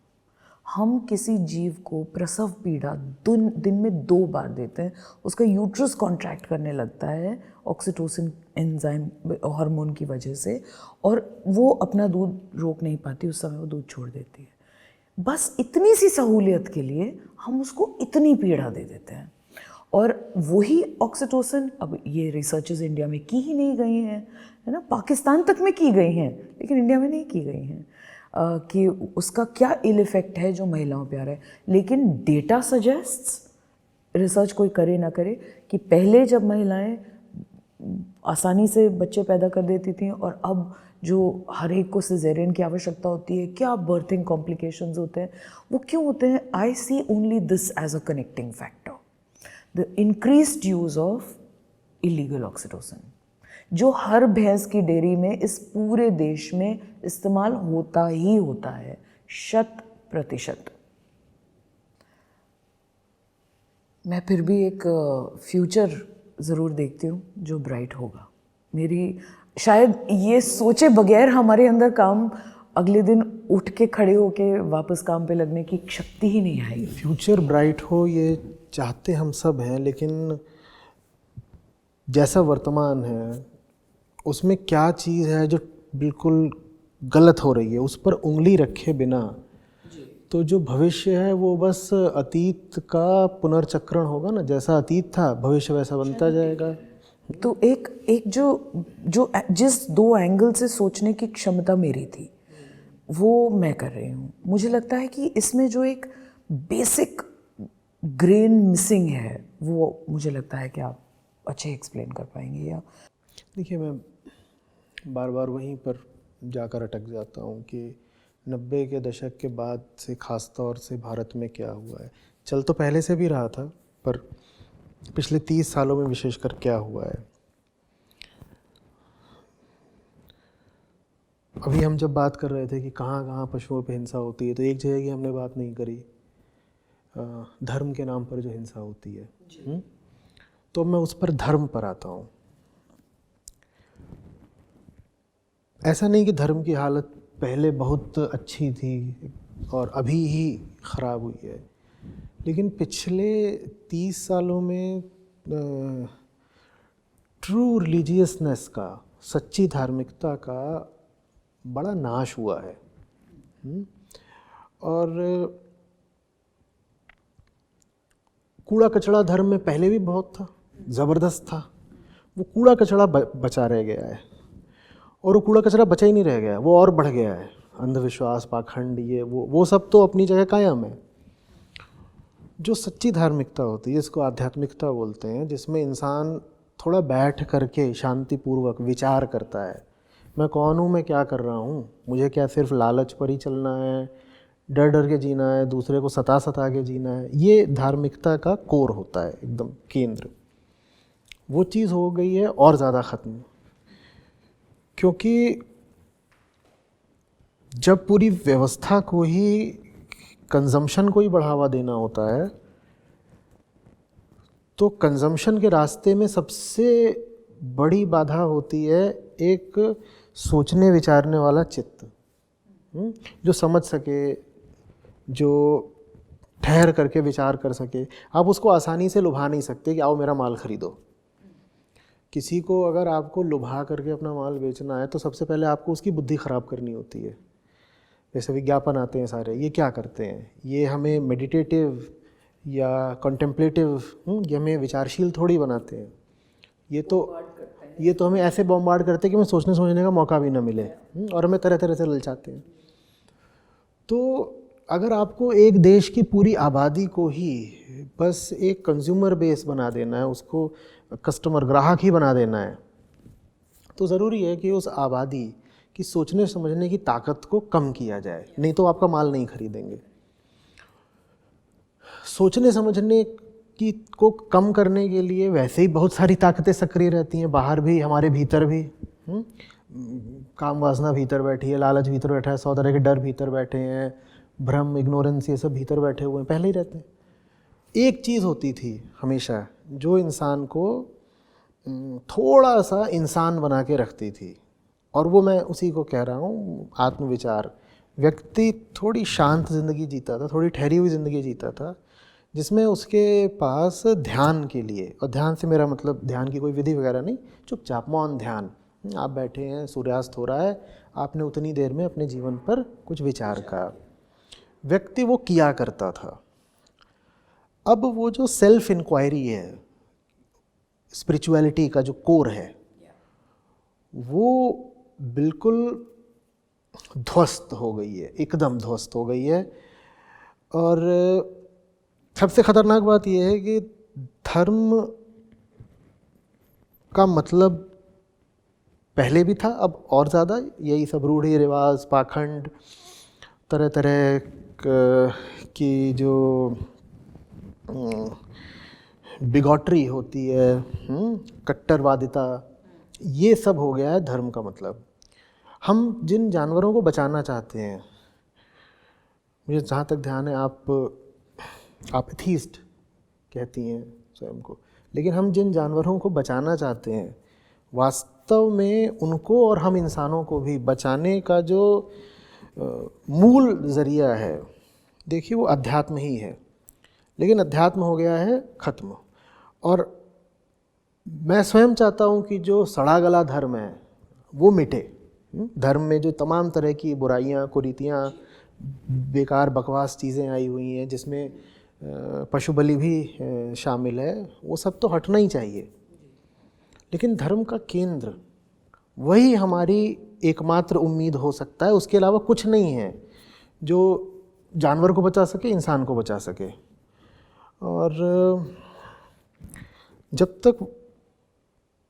हम किसी जीव को प्रसव पीड़ा दिन में 2 बार देते हैं, उसका यूट्रस कॉन्ट्रैक्ट करने लगता है ऑक्सीटोसिन एंजाइम हार्मोन की वजह से, और वो अपना दूध रोक नहीं पाती, उस समय वो दूध छोड़ देती है। बस इतनी सी सहूलियत के लिए हम उसको इतनी पीड़ा दे देते हैं। और वही ऑक्सीटोसिन, अब ये रिसर्चेस इंडिया में की ही नहीं गई हैं, है ना, पाकिस्तान तक में की गई हैं लेकिन इंडिया में नहीं की गई हैं, कि उसका क्या इल इफ़ेक्ट है जो महिलाओं पे आ रहा है। लेकिन डेटा सजेस्ट्स, रिसर्च कोई करे ना करे, कि पहले जब महिलाएं आसानी से बच्चे पैदा कर देती थी और अब जो हर एक को सिजेरियन की आवश्यकता होती है, क्या बर्थिंग कॉम्प्लिकेशंस होते हैं, वो क्यों होते हैं? I see only this as a connecting factor, the increased use of illegal oxytocin, जो हर भैंस की डेयरी में इस पूरे देश में इस्तेमाल होता ही होता है, 100%। मैं फिर भी एक फ्यूचर ज़रूर देखती हूँ जो ब्राइट होगा। मेरी शायद ये सोचे बगैर हमारे अंदर काम अगले दिन उठ के खड़े होके वापस काम पे लगने की शक्ति ही नहीं आएगी। फ्यूचर ब्राइट हो ये चाहते हम सब हैं, लेकिन जैसा वर्तमान है उसमें क्या चीज़ है जो बिल्कुल गलत हो रही है, उस पर उंगली रखे बिना तो जो भविष्य है वो बस अतीत का पुनर्चक्रण होगा ना, जैसा अतीत था भविष्य वैसा बनता जाएगा। तो एक जो जिस 2 एंगल से सोचने की क्षमता मेरी थी वो मैं कर रही हूँ। मुझे लगता है कि इसमें जो एक बेसिक ग्रेन मिसिंग है वो मुझे लगता है कि आप अच्छे एक्सप्लेन कर पाएंगे। या देखिए, मैं बार बार वहीं पर जाकर अटक जाता हूँ कि 90 के दशक के बाद से ख़ास तौर से भारत में क्या हुआ है। चल तो पहले से भी रहा था, पर पिछले 30 सालों में विशेषकर क्या हुआ है। अभी हम जब बात कर रहे थे कि कहाँ कहाँ पशुओं पे हिंसा होती है, तो एक जगह की हमने बात नहीं करी, धर्म के नाम पर जो हिंसा होती है। तो मैं उस पर धर्म पर आता हूँ। ऐसा नहीं कि धर्म की हालत पहले बहुत अच्छी थी और अभी ही ख़राब हुई है, लेकिन पिछले 30 सालों में ट्रू रिलीजियसनेस का, सच्ची धार्मिकता का बड़ा नाश हुआ है। और कूड़ा कचड़ा धर्म में पहले भी बहुत था, ज़बरदस्त था। वो कूड़ा कचड़ा बचा रह गया है, और वो कूड़ा कचरा बचा ही नहीं रह गया, वो और बढ़ गया है। अंधविश्वास, पाखंड, ये वो सब तो अपनी जगह कायम है। जो सच्ची धार्मिकता होती है, जिसको आध्यात्मिकता बोलते हैं, जिसमें इंसान थोड़ा बैठ करके शांतिपूर्वक विचार करता है, मैं कौन हूँ, मैं क्या कर रहा हूँ, मुझे क्या सिर्फ लालच पर ही चलना है, डर डर के जीना है, दूसरे को सता सता के जीना है, ये धार्मिकता का कोर होता है, एकदम केंद्र। वो चीज़ हो गई है और ज़्यादा ख़त्म, क्योंकि जब पूरी व्यवस्था को ही, कंजम्पशन को ही बढ़ावा देना होता है, तो कंजम्पशन के रास्ते में सबसे बड़ी बाधा होती है एक सोचने विचारने वाला चित्त, जो समझ सके, जो ठहर करके विचार कर सके। आप उसको आसानी से लुभा नहीं सकते कि आओ मेरा माल खरीदो। किसी को अगर आपको लुभा करके अपना माल बेचना है तो सबसे पहले आपको उसकी बुद्धि ख़राब करनी होती है। जैसे विज्ञापन आते हैं सारे, ये क्या करते हैं, ये हमें मेडिटेटिव या कॉन्टेम्पलेटिव, ये हमें विचारशील थोड़ी बनाते हैं। ये तो हमें ऐसे बॉम्बार्ड करते हैं कि हमें सोचने समझने का मौका भी ना मिले, और हमें तरह तरह से ललचाते हैं। तो अगर आपको एक देश की पूरी आबादी को ही बस एक कंज्यूमर बेस बना देना है, उसको कस्टमर, ग्राहक ही बना देना है, तो ज़रूरी है कि उस आबादी की सोचने समझने की ताकत को कम किया जाए, नहीं तो आपका माल नहीं खरीदेंगे। सोचने समझने की को कम करने के लिए वैसे ही बहुत सारी ताकतें सक्रिय रहती हैं, बाहर भी, हमारे भीतर भी। काम वासना भीतर बैठी है, लालच भीतर बैठा है, 100 तरह के डर भीतर बैठे हैं, भ्रम, इग्नोरेंस, ये सब भीतर बैठे हुए हैं, पहले ही रहते हैं। एक चीज़ होती थी हमेशा जो इंसान को थोड़ा सा इंसान बना के रखती थी, और वो मैं उसी को कह रहा हूँ, आत्मविचार। व्यक्ति थोड़ी शांत ज़िंदगी जीता था, थोड़ी ठहरी हुई ज़िंदगी जीता था, जिसमें उसके पास ध्यान के लिए, और ध्यान से मेरा मतलब ध्यान की कोई विधि वगैरह नहीं, चुपचाप मौन ध्यान, आप बैठे हैं, सूर्यास्त हो रहा है, आपने उतनी देर में अपने जीवन पर कुछ विचार का व्यक्ति वो किया करता था। अब वो जो सेल्फ इंक्वायरी है, स्पिरिचुअलिटी का जो कोर है, वो बिल्कुल ध्वस्त हो गई है, एकदम ध्वस्त हो गई है। और सबसे ख़तरनाक बात यह है कि धर्म का मतलब पहले भी था, अब और ज़्यादा यही सब रूढ़ी रिवाज, पाखंड, तरह तरह की जो बिगॉटरी होती है, कट्टरवादिता, ये सब हो गया है धर्म का मतलब। हम जिन जानवरों को बचाना चाहते हैं, मुझे जहाँ तक ध्यान है आप एथीस्ट कहती हैं स्वयं को, लेकिन हम जिन जानवरों को बचाना चाहते हैं, वास्तव में उनको और हम इंसानों को भी बचाने का जो मूल ज़रिया है, देखिए वो अध्यात्म ही है। लेकिन अध्यात्म हो गया है ख़त्म, और मैं स्वयं चाहता हूँ कि जो सड़ा गला धर्म है वो मिटे। धर्म में जो तमाम तरह की बुराइयाँ, कुरीतियाँ, बेकार बकवास चीज़ें आई हुई हैं, जिसमें पशु बलि भी शामिल है, वो सब तो हटना ही चाहिए। लेकिन धर्म का केंद्र वही हमारी एकमात्र उम्मीद हो सकता है, उसके अलावा कुछ नहीं है जो जानवर को बचा सके, इंसान को बचा सके। और जब तक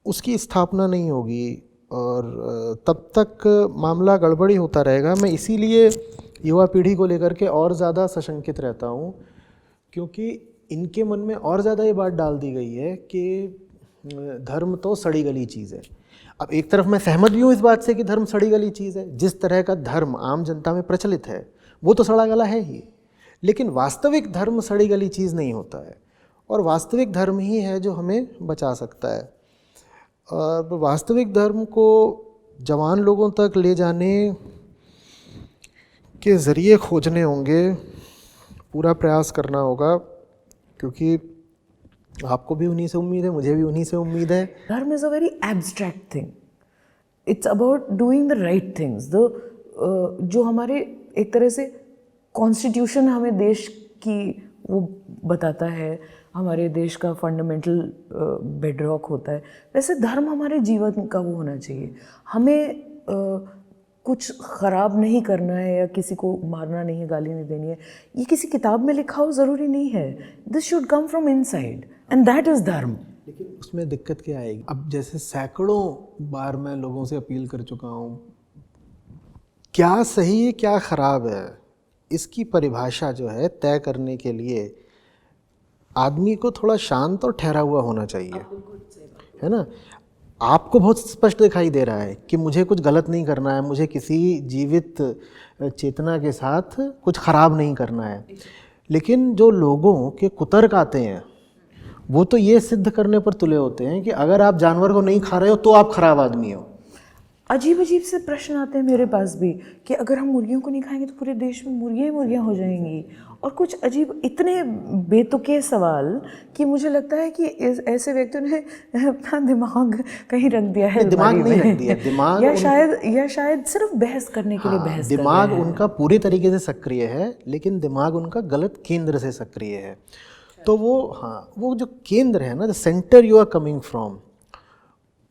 उसकी स्थापना नहीं होगी और तब तक मामला गड़बड़ी होता रहेगा। मैं इसीलिए युवा पीढ़ी को लेकर के और ज़्यादा सशंकित रहता हूँ, क्योंकि इनके मन में और ज़्यादा ये बात डाल दी गई है कि धर्म तो सड़ी गली चीज़ है। अब एक तरफ मैं सहमत भी हूँ इस बात से कि धर्म सड़ी गली चीज़ है, जिस तरह का धर्म आम जनता में प्रचलित है वो तो सड़ा गला है ही, लेकिन वास्तविक धर्म सड़ी गली चीज़ नहीं होता है, और वास्तविक धर्म ही है जो हमें बचा सकता है। और वास्तविक धर्म को जवान लोगों तक ले जाने के ज़रिए खोजने होंगे, पूरा प्रयास करना होगा, क्योंकि आपको भी उन्हीं से उम्मीद है, मुझे भी उन्हीं से उम्मीद है। धर्म is a very abstract thing, it's about doing the right things. जो हमारे एक तरह से कॉन्स्टिट्यूशन हमें देश की वो बताता है, हमारे देश का फंडामेंटल बेडरॉक होता है, वैसे धर्म हमारे जीवन का वो होना चाहिए। हमें कुछ ख़राब नहीं करना है या किसी को मारना नहीं है, गाली नहीं देनी है, ये किसी किताब में लिखा हो ज़रूरी नहीं है। This should come from inside and that is धर्म। लेकिन उसमें दिक्कत क्या आएगी? अब जैसे सैकड़ों बार मैं लोगों से अपील कर चुका हूँ, क्या सही है क्या ख़राब है, इसकी परिभाषा जो है तय करने के लिए आदमी को थोड़ा शांत और ठहरा हुआ होना चाहिए, है ना। आपको बहुत स्पष्ट दिखाई दे रहा है कि मुझे कुछ गलत नहीं करना है, मुझे किसी जीवित चेतना के साथ कुछ खराब नहीं करना है, लेकिन जो लोगों के कुतर्क आते हैं वो तो ये सिद्ध करने पर तुले होते हैं कि अगर आप जानवर को नहीं खा रहे हो तो आप खराब आदमी हो। अजीब अजीब से प्रश्न आते हैं मेरे पास भी कि अगर हम मुर्गियों को नहीं खाएंगे तो पूरे देश में मुर्गियाँ ही मुर्गियाँ हो जाएंगी, और कुछ अजीब इतने बेतुके सवाल कि मुझे लगता है कि ऐसे व्यक्तियों ने अपना दिमाग कहीं रख दिया है, दिमाग नहीं रख दिया, दिमाग या शायद सिर्फ बहस करने के लिए बहस कर दिमाग रहे हैं। उनका पूरे तरीके से सक्रिय है, लेकिन दिमाग उनका गलत केंद्र से सक्रिय है। तो वो जो केंद्र है ना, the centre you are coming from,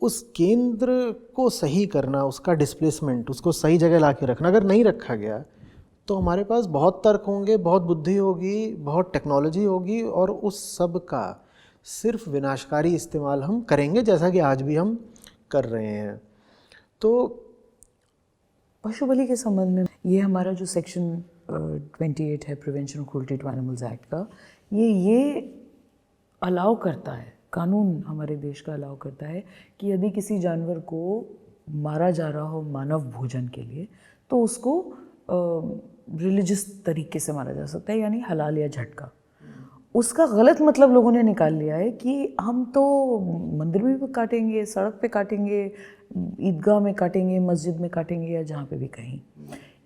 उस केंद्र को सही करना, उसका डिस्प्लेसमेंट, उसको सही जगह ला के रखना, अगर नहीं रखा गया तो हमारे पास बहुत तर्क होंगे, बहुत बुद्धि होगी, बहुत टेक्नोलॉजी होगी, और उस सब का सिर्फ विनाशकारी इस्तेमाल हम करेंगे, जैसा कि आज भी हम कर रहे हैं। तो पशु बलि के संबंध में ये हमारा जो सेक्शन 28 है prevention of cruelty to animals Act का, ये अलाउ करता है, कानून हमारे देश का अलाउ करता है कि यदि किसी जानवर को मारा जा रहा हो मानव भोजन के लिए तो उसको रिलीजियस तरीके से मारा जा सकता है, यानी हलाल या झटका। उसका गलत मतलब लोगों ने निकाल लिया है कि हम तो मंदिर में भी काटेंगे, सड़क पे काटेंगे, ईदगाह में काटेंगे, मस्जिद में काटेंगे, या जहाँ पे भी कहीं।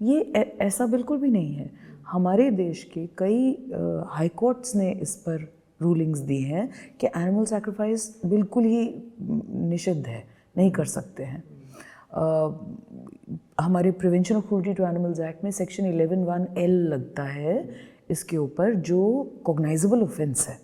ये ऐसा बिल्कुल भी नहीं है। हमारे देश के कई हाई कोर्ट्स ने इस पर रूलिंग्स दी हैं कि एनिमल सैक्रिफाइस बिल्कुल ही निषिद्ध है, नहीं कर सकते हैं। हमारे Prevention of cruelty to animals act में सेक्शन 11(1)L लगता है इसके ऊपर, जो कॉग्नाइजेबल ऑफेंस है,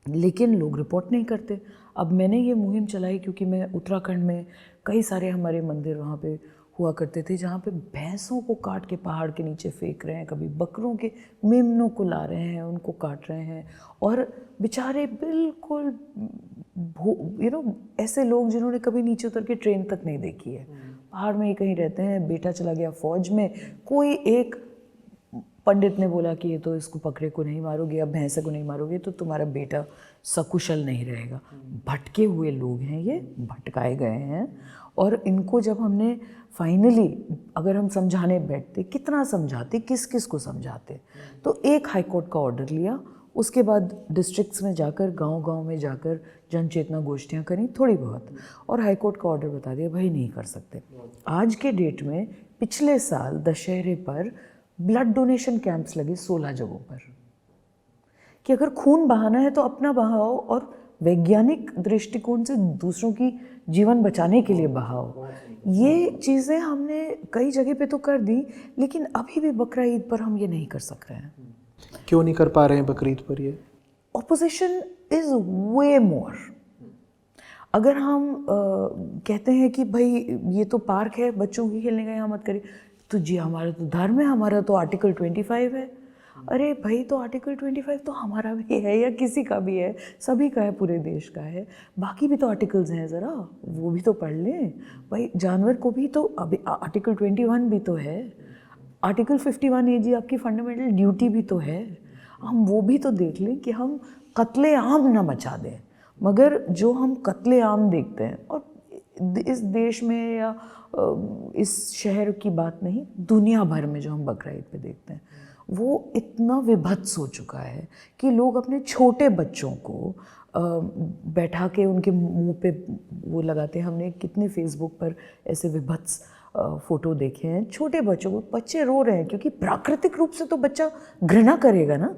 लेकिन लोग रिपोर्ट नहीं करते। अब मैंने ये मुहिम चलाई क्योंकि मैं उत्तराखंड में कई सारे हमारे मंदिर वहाँ पे हुआ करते थे जहाँ पे भैंसों को काट के पहाड़ के नीचे फेंक रहे हैं, कभी बकरों के मेमनों को ला रहे हैं, उनको काट रहे हैं, और बेचारे बिल्कुल ऐसे लोग जिन्होंने कभी नीचे उतर के ट्रेन तक नहीं देखी है, पहाड़ में ही कहीं रहते हैं, बेटा चला गया फौज में, कोई एक पंडित ने बोला कि ये तो इसको बकरे को नहीं मारोगे या भैंसे को नहीं मारोगे तो तुम्हारा बेटा सकुशल नहीं रहेगा। भटके हुए लोग हैं ये, भटकाए गए हैं, और इनको जब हमने फाइनली, अगर हम समझाने बैठते, कितना समझाते, किस किस को समझाते, तो एक हाई कोर्ट का ऑर्डर लिया, उसके बाद डिस्ट्रिक्ट्स में जाकर, गांव-गांव में जाकर जन चेतना गोष्ठियाँ करी थोड़ी बहुत, और हाई कोर्ट का ऑर्डर बता दिया भाई नहीं कर सकते। आज के डेट में पिछले साल दशहरे पर ब्लड डोनेशन कैंप्स लगे 16 जगहों पर, कि अगर खून बहाना है तो अपना बहाओ, और वैज्ञानिक दृष्टिकोण से दूसरों की जीवन बचाने के लिए बहाओ। ये चीज़ें हमने कई जगह पे तो कर दी, लेकिन अभी भी बकरा ईद पर हम ये नहीं कर सक रहे हैं। क्यों नहीं कर पा रहे हैं बकरीद पर ये? ऑपोजिशन इज़ वे मोर। अगर हम कहते हैं कि भाई ये तो पार्क है, बच्चों की खेलने का, यहाँ मत करिए, तो जी हमारा तो धर्म है, हमारा तो आर्टिकल 25 है। अरे भाई, तो आर्टिकल 25 तो हमारा भी है या किसी का भी है, सभी का है, पूरे देश का है। बाकी भी तो आर्टिकल्स हैं, ज़रा वो भी तो पढ़ लें भाई। जानवर को भी तो अभी आर्टिकल 21 भी तो है, आर्टिकल 51 ये जी आपकी फंडामेंटल ड्यूटी भी तो है। हम वो भी तो देख लें कि हम कत्ले आम ना मचा दें। मगर जो हम कत्ले आम देखते हैं, और इस देश में या इस शहर की बात नहीं, दुनिया भर में जो हम बकरा ईद पे देखते हैं, वो इतना विभत्स हो चुका है कि लोग अपने छोटे बच्चों को बैठा के उनके मुंह पे वो लगाते हैं। हमने कितने फेसबुक पर ऐसे विभत्स फ़ोटो देखे हैं, छोटे बच्चों को, बच्चे रो रहे हैं, क्योंकि प्राकृतिक रूप से तो बच्चा घृणा करेगा ना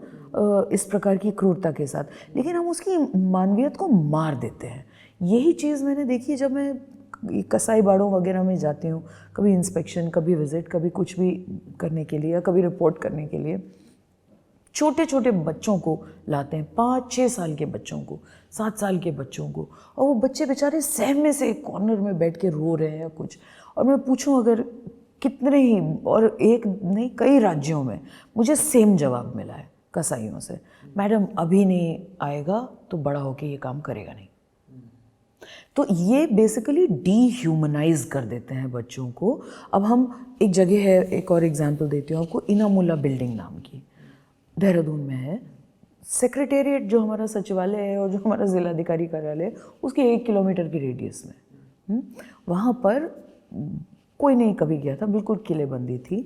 इस प्रकार की क्रूरता के साथ, लेकिन हम उसकी मानवीयत को मार देते हैं। यही चीज़ मैंने देखी जब मैं कसाई बाड़ों वगैरह में जाती हूँ, कभी इंस्पेक्शन, कभी विज़िट, कभी कुछ भी करने के लिए, या कभी रिपोर्ट करने के लिए। छोटे छोटे बच्चों को लाते हैं, 5-6 साल के बच्चों को, 7 साल के बच्चों को, और वो बच्चे बेचारे सहमे से एक कॉर्नर में बैठ के रो रहे हैं या कुछ। और मैं पूछूं अगर कितने ही, और एक नहीं कई राज्यों में मुझे सेम जवाब मिला है कसाईयों से, मैडम अभी नहीं आएगा तो बड़ा होके ये काम करेगा नहीं। तो ये बेसिकली डीह्यूमनाइज कर देते हैं बच्चों को। अब हम एक जगह है, एक और एग्जांपल देती हूँ आपको, इनामुल्ला बिल्डिंग नाम की, देहरादून में है। सेक्रेटेरिएट जो हमारा सचिवालय है और जो हमारा जिलाधिकारी कार्यालय है, उसके 1 किलोमीटर की रेडियस में वहाँ पर कोई नहीं कभी गया था, बिल्कुल किलेबंदी थी।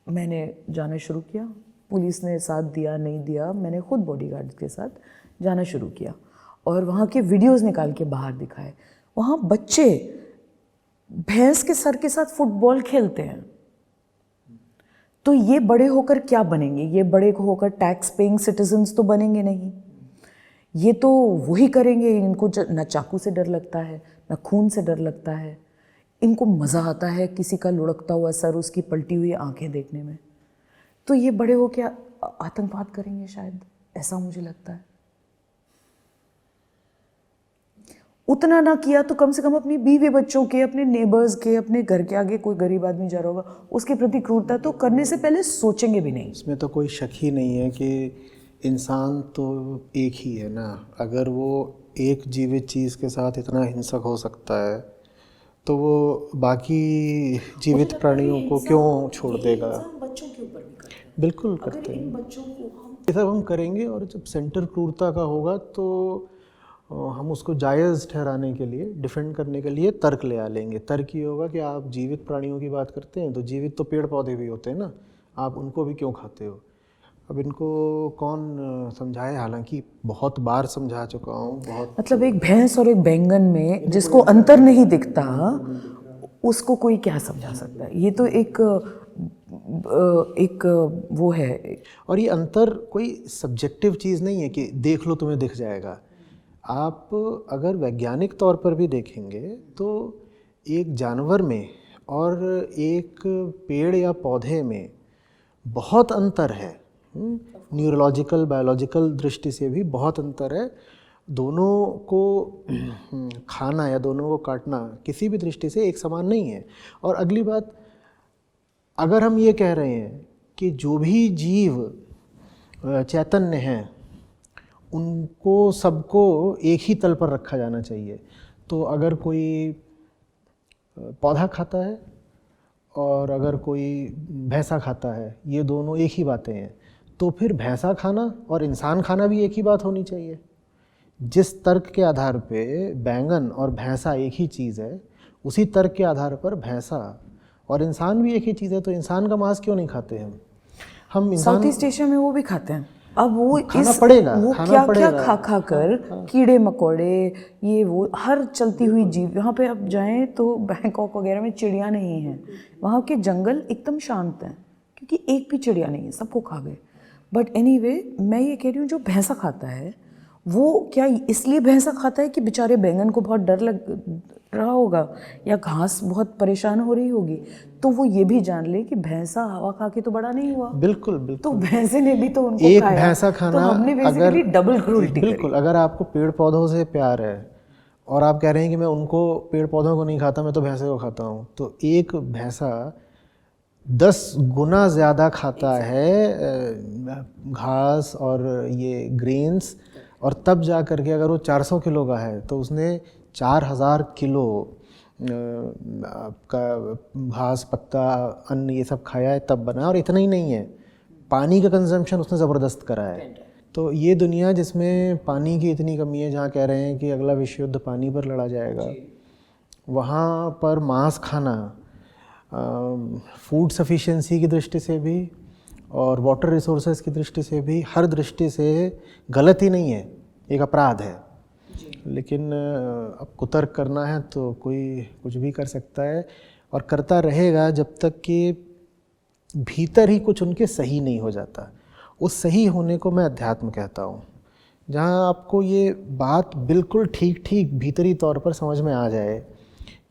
मैंने जाना शुरू किया, पुलिस ने साथ दिया नहीं दिया, मैंने खुद बॉडीगार्ड के साथ जाना शुरू किया और वहाँ के वीडियोस निकाल के बाहर दिखाए। वहाँ बच्चे भैंस के सर के साथ फुटबॉल खेलते हैं। तो ये बड़े होकर क्या बनेंगे? ये बड़े होकर टैक्स पेइंग सिटीजन्स तो बनेंगे नहीं। ये तो वही करेंगे, इनको ना चाकू से डर लगता है, ना खून से डर लगता है। इनको मज़ा आता है किसी का लुढ़कता हुआ सर, उसकी पलटी हुई आंखें देखने में। तो ये बड़े हो के आतंकवाद करेंगे शायद, ऐसा मुझे लगता है। उतना ना किया तो कम से कम अपनी बीवी बच्चों के, अपने नेबर्स के, अपने घर के आगे कोई गरीब आदमी जा रहा होगा, उसके प्रति क्रूरता तो करने से पहले सोचेंगे भी नहीं। इसमें तो कोई शक ही नहीं है कि इंसान तो एक ही है ना। अगर वो एक जीवित चीज़ के साथ इतना हिंसक हो सकता है तो वो बाकी जीवित प्राणियों को क्यों छोड़ देगा? बच्चों के ऊपर भी करते हैं। बिल्कुल करते हैं। इन बच्चों को ये सब हम करेंगे और जब सेंटर क्रूरता का होगा तो हम उसको जायज़ ठहराने के लिए, डिफेंड करने के लिए तर्क ले आ लेंगे। तर्क ये होगा कि आप जीवित प्राणियों की बात करते हैं तो जीवित तो पेड़ पौधे भी होते हैं ना, आप उनको भी क्यों खाते हो? अब इनको कौन समझाए? हालांकि बहुत बार समझा चुका हूँ, बहुत। मतलब एक भैंस और एक बैंगन में जिसको अंतर नहीं दिखता, उसको कोई क्या समझा सकता है? ये तो एक वो है। और ये अंतर कोई सब्जेक्टिव चीज़ नहीं है कि देख लो तुम्हें दिख जाएगा। आप अगर वैज्ञानिक तौर पर भी देखेंगे तो एक जानवर में और एक पेड़ या पौधे में बहुत अंतर है। न्यूरोलॉजिकल, बायोलॉजिकल दृष्टि से भी बहुत अंतर है। दोनों को खाना या दोनों को काटना किसी भी दृष्टि से एक समान नहीं है। और अगली बात, अगर हम ये कह रहे हैं कि जो भी जीव चैतन्य हैं उनको सबको एक ही तल पर रखा जाना चाहिए, तो अगर कोई पौधा खाता है और अगर कोई भैंसा खाता है, ये दोनों एक ही बातें हैं, तो फिर भैंसा खाना और इंसान खाना भी एक ही बात होनी चाहिए। जिस तर्क के आधार पे बैंगन और भैंसा एक ही चीज़ है, उसी तर्क के आधार पर भैंसा और इंसान भी एक ही चीज़ है। तो इंसान का मांस क्यों नहीं खाते हम इंसान? साउथ ईस्ट एशिया में वो भी खाते हैं। अब वो खाना पड़ेगा, वो खाना क्या खा खा कर कीड़े मकोड़े, ये वो हर चलती हुई जीव। यहाँ पे आप जाएं तो बैंकॉक वगैरह में चिड़िया नहीं है, वहाँ के जंगल एकदम शांत हैं क्योंकि एक भी चिड़िया नहीं है, सबको खा गए। बट एनीवे, मैं ये कह रही हूँ जो भैंसा खाता है वो क्या इसलिए भैंसा खाता है कि बेचारे बैंगन को बहुत डर लग रहा होगा या घास बहुत परेशान हो रही होगी, तो वो ये भी जान ले कि भैंसा हवा खा के तो बड़ा नहीं हुआ। बिल्कुल बिल्कुल। तो भैंसे ने भी तो उनको एक खाया, भैंसा खाना, तो हमने बेसिकली डबल क्रूरटी बिल्कुल। अगर आपको पेड़ पौधों से प्यार है और आप कह रहे हैं कि मैं उनको पेड़ पौधों को नहीं खाता, मैं तो भैंसे को खाता हूँ, तो एक भैंसा 10 गुना ज़्यादा खाता है घास और ये ग्रेन्स, और तब जा कर के अगर वो 400 किलो का है तो उसने 4000 किलो का घास, पत्ता, अन्न ये सब खाया है तब बना। और इतना ही नहीं है, पानी का कंजम्पशन उसने ज़बरदस्त करा है। तो ये दुनिया जिसमें पानी की इतनी कमी है, जहाँ कह रहे हैं कि अगला विश्व युद्ध पानी पर लड़ा जाएगा, वहाँ पर मांस खाना फूड सफिशिएंसी की दृष्टि से भी और वाटर रिसोर्सेज की दृष्टि से भी, हर दृष्टि से गलत ही नहीं है, एक अपराध है। लेकिन अब कुतर्क करना है तो कोई कुछ भी कर सकता है और करता रहेगा जब तक कि भीतर ही कुछ उनके सही नहीं हो जाता। उस सही होने को मैं अध्यात्म कहता हूँ, जहाँ आपको ये बात बिल्कुल ठीक ठीक भीतरी तौर पर समझ में आ जाए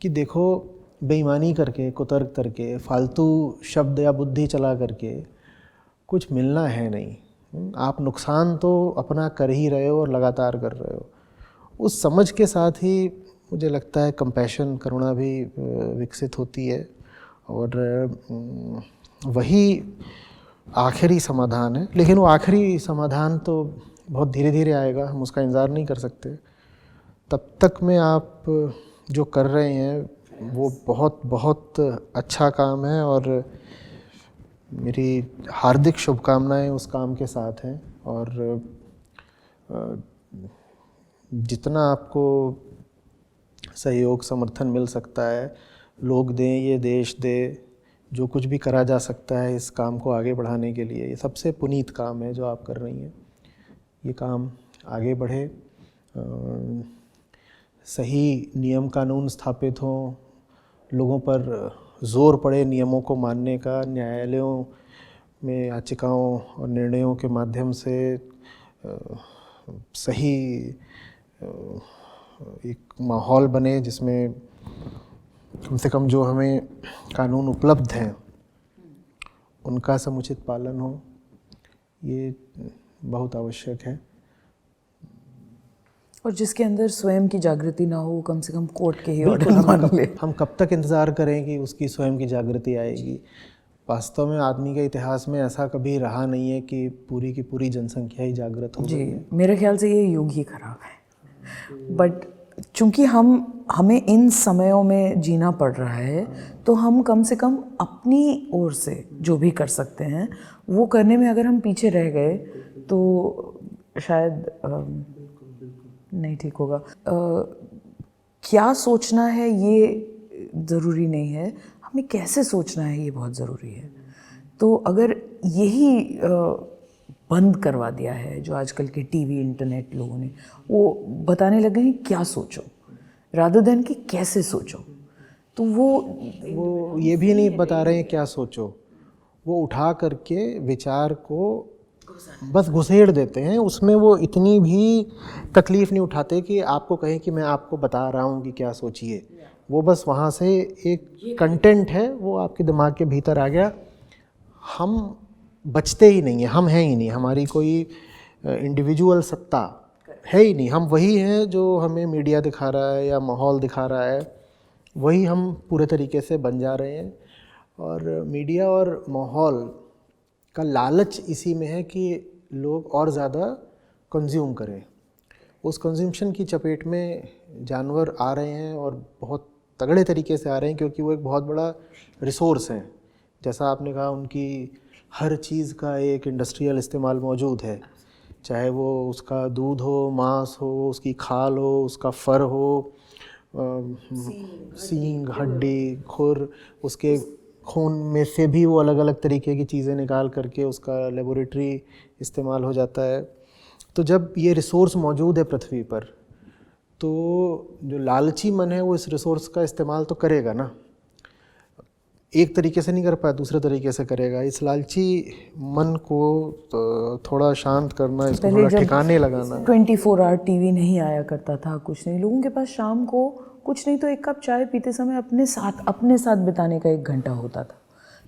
कि देखो, बेईमानी करके, कुतर्क करके, फालतू शब्द या बुद्धि चला करके कुछ मिलना है नहीं। आप नुकसान तो अपना कर ही रहे हो और लगातार कर रहे हो। उस समझ के साथ ही मुझे लगता है कंपैशन, करुणा भी विकसित होती है और वही आखिरी समाधान है। लेकिन वो आखिरी समाधान तो बहुत धीरे धीरे आएगा, हम उसका इंतज़ार नहीं कर सकते। तब तक में आप जो कर रहे हैं वो बहुत बहुत अच्छा काम है और मेरी हार्दिक शुभकामनाएं उस काम के साथ हैं। और जितना आपको सहयोग समर्थन मिल सकता है, लोग दें, ये देश दे, जो कुछ भी करा जा सकता है इस काम को आगे बढ़ाने के लिए, ये सबसे पुनीत काम है जो आप कर रही हैं। ये काम आगे बढ़े, सही नियम कानून स्थापित हों, लोगों पर ज़ोर पड़े नियमों को मानने का, न्यायालयों में याचिकाओं और निर्णयों के माध्यम से सही एक माहौल बने जिसमें कम से कम जो हमें कानून उपलब्ध हैं उनका समुचित पालन हो, ये बहुत आवश्यक है। और जिसके अंदर स्वयं की जागृति ना हो, कम से कम कोर्ट के ही ऑर्डर मान ले। हम कब तक इंतज़ार करें कि उसकी स्वयं की जागृति आएगी? वास्तव में आदमी के इतिहास में ऐसा कभी रहा नहीं है कि पूरी की पूरी जनसंख्या ही जागृत हो गई है। मेरे ख्याल से ये युग ही खराब है। बट चूंकि हमें इन समयों में जीना पड़ रहा है, तो हम कम से कम अपनी ओर से जो भी कर सकते हैं वो करने में अगर हम पीछे रह गए तो शायद नहीं ठीक होगा। क्या सोचना है ये ज़रूरी नहीं है, हमें कैसे सोचना है ये बहुत ज़रूरी है। तो अगर यही बंद करवा दिया है जो आजकल के टीवी इंटरनेट लोगों ने, वो बताने लगे हैं क्या सोचो रादर देन कि कैसे सोचो, तो वो ये भी नहीं बता रहे हैं क्या सोचो, वो उठा करके विचार को बस घुसेड़ देते हैं। उसमें वो इतनी भी तकलीफ़ नहीं उठाते कि आपको कहें कि मैं आपको बता रहा हूँ कि क्या सोचिए। वो बस वहाँ से एक कंटेंट है, वो आपके दिमाग के भीतर आ गया। हम बचते ही नहीं हैं, हम हैं ही नहीं, हमारी कोई इंडिविजुअल सत्ता है ही नहीं। हम वही हैं जो हमें मीडिया दिखा रहा है या माहौल दिखा रहा है, वही हम पूरे तरीके से बन जा रहे हैं। और मीडिया और माहौल का लालच इसी में है कि लोग और ज़्यादा कंज्यूम करें। उस कंज्यूमशन की चपेट में जानवर आ रहे हैं और बहुत तगड़े तरीके से आ रहे हैं, क्योंकि वो एक बहुत बड़ा रिसोर्स है। जैसा आपने कहा, उनकी हर चीज़ का एक इंडस्ट्रियल इस्तेमाल मौजूद है, चाहे वो उसका दूध हो, मांस हो, उसकी खाल हो, उसका फर हो, सींग, हड्डी, खुर, उसके खून में से भी वो अलग अलग तरीके की चीज़ें निकाल करके उसका लेबोरेटरी इस्तेमाल हो जाता है। तो जब ये रिसोर्स मौजूद है पृथ्वी पर, तो जो लालची मन है वो इस रिसोर्स का इस्तेमाल तो करेगा ना। एक तरीके से नहीं कर पाया, दूसरे तरीके से करेगा। इस लालची मन को तो थोड़ा शांत करना, इसको थोड़ा ठिकाने लगाना। 24 आवर टीवी नहीं आया करता था, कुछ नहीं, लोगों के पास शाम को कुछ नहीं तो एक कप चाय पीते समय अपने साथ बिताने का 1 घंटा होता था।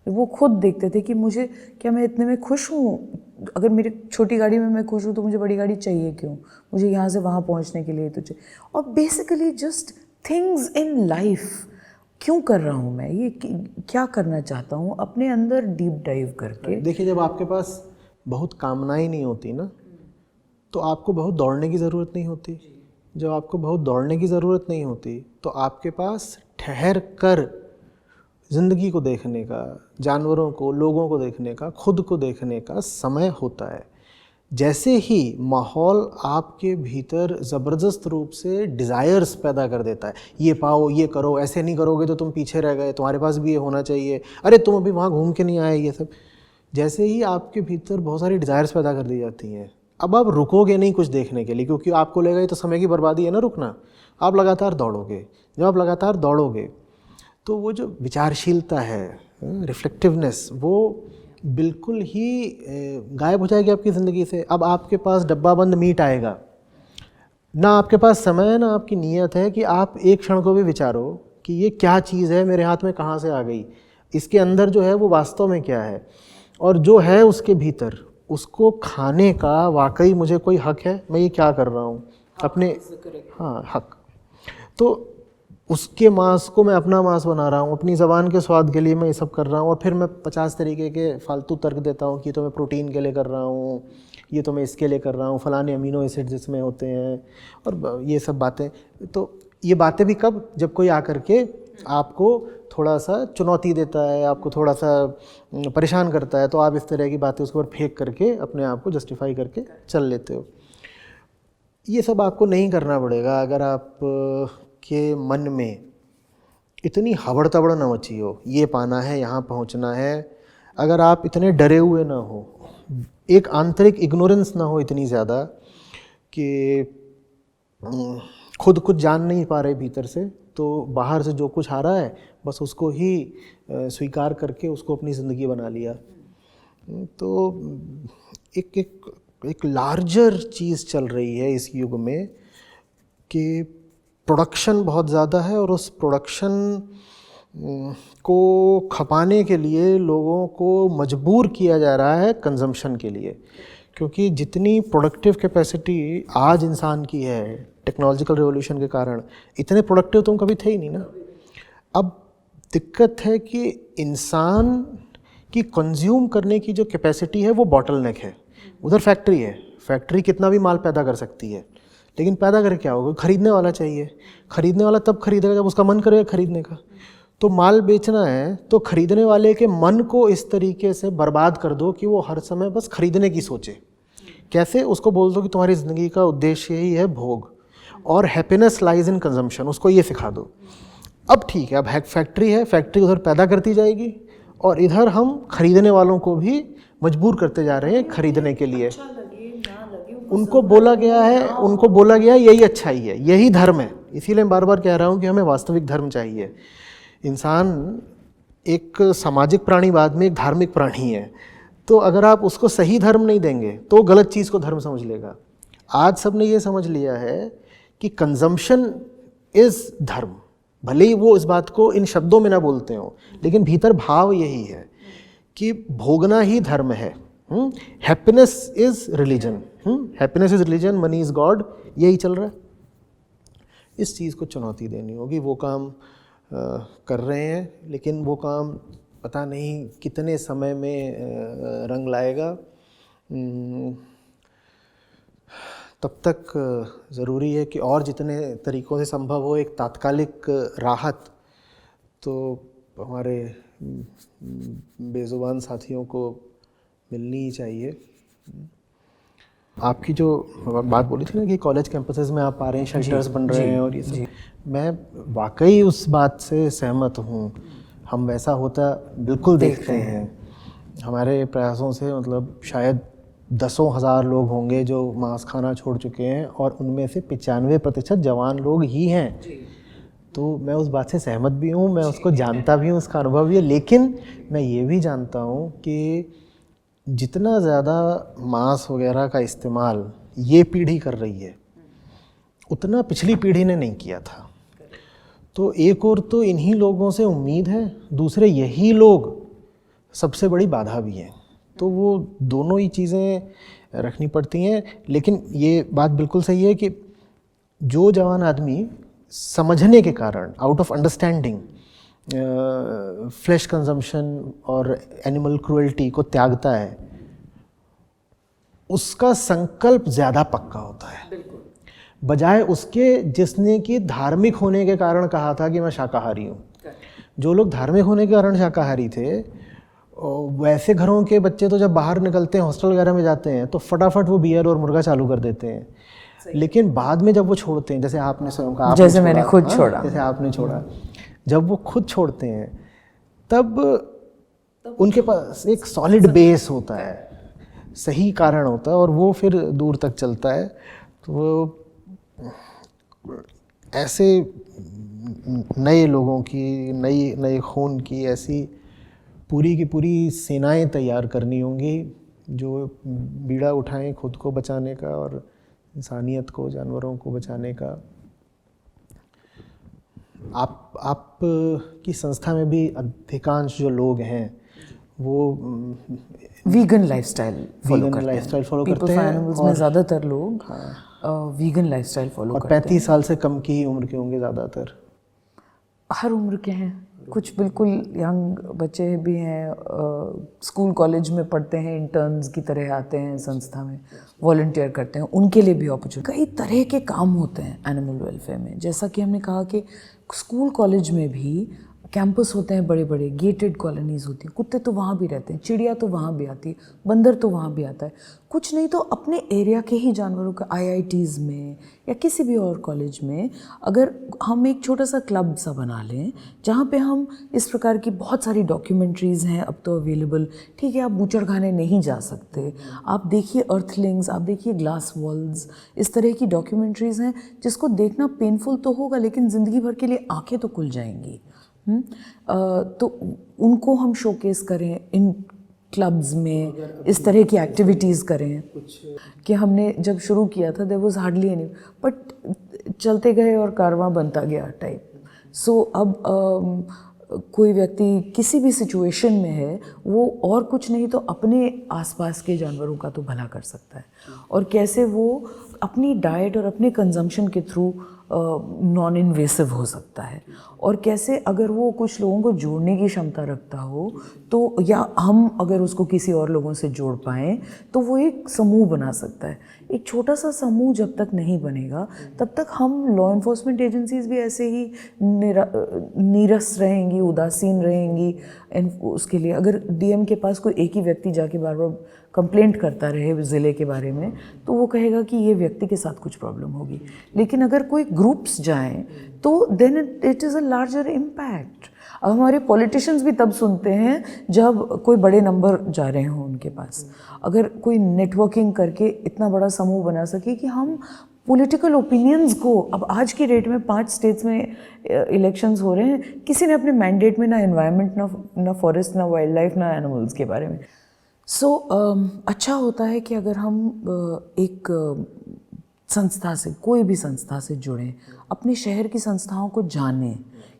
वो खुद देखते थे कि मुझे क्या, मैं इतने में खुश हूँ, अगर मेरी छोटी गाड़ी में मैं खुश हूँ तो मुझे बड़ी गाड़ी चाहिए क्यों, मुझे यहाँ से वहाँ पहुँचने के लिए तो चाहिए। और basically just things in life, क्यों कर रहा हूँ मैं ये, क्या करना चाहता हूँ, अपने अंदर डीप डाइव करके। देखिए, जब आपके पास बहुत कामनाएं नहीं होती ना, तो आपको बहुत दौड़ने की ज़रूरत नहीं होती। जब आपको बहुत दौड़ने की ज़रूरत नहीं होती तो आपके पास ठहर कर ज़िंदगी को देखने का, जानवरों को, लोगों को देखने का, खुद को देखने का समय होता है। जैसे ही माहौल आपके भीतर ज़बरदस्त रूप से डिज़ायर्स पैदा कर देता है, ये पाओ, ये करो, ऐसे नहीं करोगे तो तुम पीछे रह गए, तुम्हारे पास भी ये होना चाहिए, अरे तुम अभी वहाँ घूम के नहीं आए, ये सब, जैसे ही आपके भीतर बहुत सारी डिज़ायर्स पैदा कर दी जाती हैं, अब आप रुकोगे नहीं कुछ देखने के लिए, क्योंकि आपको लगेगा ये तो समय की बर्बादी है ना रुकना। आप लगातार दौड़ोगे। जब आप लगातार दौड़ोगे तो वो जो विचारशीलता है, रिफ्लेक्टिवनेस, वो बिल्कुल ही गायब हो जाएगी आपकी ज़िंदगी से। अब आपके पास डब्बा बंद मीट आएगा, ना आपके पास समय है, ना आपकी नीयत है कि आप एक क्षण को भी विचारो कि ये क्या चीज़ है, मेरे हाथ में कहाँ से आ गई, इसके अंदर जो है वो वास्तव में क्या है, और जो है उसके भीतर, उसको खाने का वाकई मुझे कोई हक है, मैं ये क्या कर रहा हूँ अपने, हाँ, हक। तो उसके मांस को मैं अपना मांस बना रहा हूँ, अपनी ज़बान के स्वाद के लिए मैं ये सब कर रहा हूँ, और फिर मैं 50 तरीके के फालतू तर्क देता हूँ कि तो मैं प्रोटीन के लिए कर रहा हूँ, ये तो मैं इसके लिए कर रहा हूँ, फलाने अमीनो एसिड्स इसमें होते हैं, और ये सब बातें। तो ये बातें भी कब, जब कोई आकर के आपको थोड़ा सा चुनौती देता है, आपको थोड़ा सा परेशान करता है, तो आप इस तरह की बातें उसके ऊपर फेंक करके अपने आप को जस्टिफाई करके चल लेते हो। ये सब आपको नहीं करना पड़ेगा अगर आप के मन में इतनी हबड़ तबड़ न मची हो, ये पाना है, यहाँ पहुँचना है। अगर आप इतने डरे हुए ना हो, एक आंतरिक इग्नोरेंस ना हो इतनी ज़्यादा कि खुद कुछ जान नहीं पा रहे भीतर से, तो बाहर से जो कुछ आ रहा है बस उसको ही स्वीकार करके उसको अपनी ज़िंदगी बना लिया। तो एक लार्जर चीज़ चल रही है इस युग में कि प्रोडक्शन बहुत ज़्यादा है, और उस प्रोडक्शन को खपाने के लिए लोगों को मजबूर किया जा रहा है कंजम्पशन के लिए। क्योंकि जितनी प्रोडक्टिव कैपेसिटी आज इंसान की है टेक्नोलॉजिकल रिवॉल्यूशन के कारण, इतने प्रोडक्टिव तुम कभी थे ही नहीं ना। अब दिक्कत है कि इंसान की कंज्यूम करने की जो कैपेसिटी है वो बॉटलनेक है। उधर फैक्ट्री है, फैक्ट्री कितना भी माल पैदा कर सकती है, लेकिन पैदा करके क्या होगा, खरीदने वाला चाहिए। खरीदने वाला तब खरीदेगा जब उसका मन करेगा खरीदने का। तो माल बेचना है तो खरीदने वाले के मन को इस तरीके से बर्बाद कर दो कि वो हर समय बस खरीदने की सोचे। कैसे? उसको बोल दो कि तुम्हारी ज़िंदगी का उद्देश्य ही है भोग, और हैप्पीनेस लाइज इन कंजम्पशन, उसको ये सिखा दो। अब ठीक है, अब फैक्ट्री है, फैक्ट्री उधर पैदा करती जाएगी, और इधर हम खरीदने वालों को भी मजबूर करते जा रहे हैं खरीदने के लिए। उनको बोला गया है यही अच्छाई है, यही धर्म है। इसीलिए मैं बार बार कह रहा हूँ कि हमें वास्तविक धर्म चाहिए। इंसान एक सामाजिक प्राणी, बाद में एक धार्मिक प्राणी है। तो अगर आप उसको सही धर्म नहीं देंगे तो गलत चीज़ को धर्म समझ लेगा। आज सबने ये समझ लिया है कि कंजम्पशन इज़ धर्म, भले ही वो इस बात को इन शब्दों में ना बोलते हो, लेकिन भीतर भाव यही है कि भोगना ही धर्म है। Happiness is religion, happiness is religion, money is God, यही चल रहा है। इस चीज़ को चुनौती देनी होगी। वो काम कर रहे हैं, लेकिन वो काम पता नहीं कितने समय में रंग लाएगा। तब तक ज़रूरी है कि और जितने तरीक़ों से संभव हो एक तात्कालिक राहत तो हमारे बेज़ुबान साथियों को मिलनी ही चाहिए। आपकी जो बात बोली थी ना कि कॉलेज कैंपसेस में आप आ रहे हैं, शेल्टर्स बन रहे हैं और ये सब, मैं वाकई उस बात से सहमत हूँ। हम वैसा होता बिल्कुल देखते हैं। हमारे प्रयासों से मतलब शायद दसों हज़ार लोग होंगे जो मांस खाना छोड़ चुके हैं, और उनमें से 95% जवान लोग ही हैं। तो मैं उस बात से सहमत भी हूँ, मैं उसको जानता भी हूँ, उसका अनुभव भी है। लेकिन मैं ये भी जानता हूँ कि जितना ज़्यादा मांस वगैरह का इस्तेमाल ये पीढ़ी कर रही है, उतना पिछली पीढ़ी ने नहीं किया था। तो एक और तो इन्हीं लोगों से उम्मीद है, दूसरे यही लोग सबसे बड़ी बाधा भी हैं। तो वो दोनों ही चीज़ें रखनी पड़ती हैं। लेकिन ये बात बिल्कुल सही है कि जो जवान आदमी समझने के कारण, out of understanding, flash consumption और एनिमल क्रूएल्टी को त्यागता है, उसका संकल्प ज़्यादा पक्का होता है बजाय उसके जिसने कि धार्मिक होने के कारण कहा था कि मैं शाकाहारी हूँ। जो लोग धार्मिक होने के कारण शाकाहारी थे, वैसे घरों के बच्चे तो जब बाहर निकलते हैं, हॉस्टल वगैरह में जाते हैं, तो फटाफट वो बियर और मुर्गा चालू कर देते हैं। लेकिन बाद में जब वो छोड़ते हैं, जैसे आपने स्वयं कहा, जैसे मैंने खुद छोड़ा, जैसे आपने छोड़ा, जब वो खुद छोड़ते हैं तब उनके पास एक सॉलिड बेस होता है, सही कारण होता है, और वो फिर दूर तक चलता है। तो ऐसे नए लोगों की, नए खून की ऐसी पूरी की पूरी सेनाएं तैयार करनी होंगी जो बीड़ा उठाएं खुद को बचाने का और इंसानियत को, जानवरों को बचाने का। आप की संस्था में भी अधिकांश जो लोग हैं वो वीगन लाइफस्टाइल फॉलो करते हैं। करते हैं और ज़्यादातर लोग वीगन लाइफस्टाइल फॉलो करते हैं। 35 साल से कम की ही उम्र के होंगे ज़्यादातर। हर उम्र के हैं, कुछ बिल्कुल यंग बच्चे भी हैं, स्कूल कॉलेज में पढ़ते हैं, इंटर्न्स की तरह आते हैं संस्था में, वॉलंटियर करते हैं, उनके लिए भी अपॉर्चुनिटी। कई तरह के काम होते हैं एनिमल वेलफेयर में। जैसा कि हमने कहा कि स्कूल कॉलेज में भी कैंपस होते हैं, बड़े बड़े गेटेड कॉलोनीज़ होती हैं, कुत्ते तो वहाँ भी रहते हैं, चिड़िया तो वहाँ भी आती है, बंदर तो वहाँ भी आता है। कुछ नहीं तो अपने एरिया के ही जानवरों का IITs में या किसी भी और कॉलेज में अगर हम एक छोटा सा क्लब सा बना लें जहाँ पे हम इस प्रकार की बहुत सारी डॉक्यूमेंट्रीज़ हैं अब तो अवेलेबल। ठीक है, आप बूचड़खाने नहीं जा सकते, आप देखिए अर्थलिंग्स, आप देखिए ग्लास वॉल्स, इस तरह की डॉक्यूमेंट्रीज़ हैं जिसको देखना पेनफुल तो होगा लेकिन ज़िंदगी भर के लिए आंखें तो खुल जाएंगी। तो उनको हम शोकेस करें इन क्लब्स में, इस तरह की एक्टिविटीज़ करें। कि हमने जब शुरू किया था there was hardly any, but चलते गए और कारवां बनता गया टाइप। सो अब कोई व्यक्ति किसी भी सिचुएशन में है, वो और कुछ नहीं तो अपने आसपास के जानवरों का तो भला कर सकता है, और कैसे वो अपनी डाइट और अपने कंजम्पशन के थ्रू नॉन इन्वेसिव हो सकता है, और कैसे अगर वो कुछ लोगों को जोड़ने की क्षमता रखता हो तो, या हम अगर उसको किसी और लोगों से जोड़ पाएँ तो वो एक समूह बना सकता है। एक छोटा सा समूह जब तक नहीं बनेगा तब तक हम लॉ इन्फोर्समेंट एजेंसीज भी ऐसे ही नीरस रहेंगी, उदासीन रहेंगी। उसके लिए अगर DM के पास कोई एक ही व्यक्ति जाके बार बार कंप्लेंट करता रहे ज़िले के बारे में तो वो कहेगा कि ये व्यक्ति के साथ कुछ प्रॉब्लम होगी। लेकिन अगर कोई ग्रुप्स जाएं तो then it is a larger impact. अब हमारे पॉलिटिशियंस भी तब सुनते हैं जब कोई बड़े नंबर जा रहे हों उनके पास। अगर कोई नेटवर्किंग करके इतना बड़ा समूह बना सके कि हम पॉलिटिकल ओपिनियंस को, अब आज की डेट में 5 स्टेट्स में इलेक्शंस हो रहे हैं, किसी ने अपने मैंडेट में ना एनवायरनमेंट, ना फॉरेस्ट, ना वाइल्ड लाइफ, ना एनिमल्स के बारे में। सो अच्छा होता है कि अगर हम एक संस्था से, कोई भी संस्था से जुड़ें, अपने शहर की संस्थाओं को जानें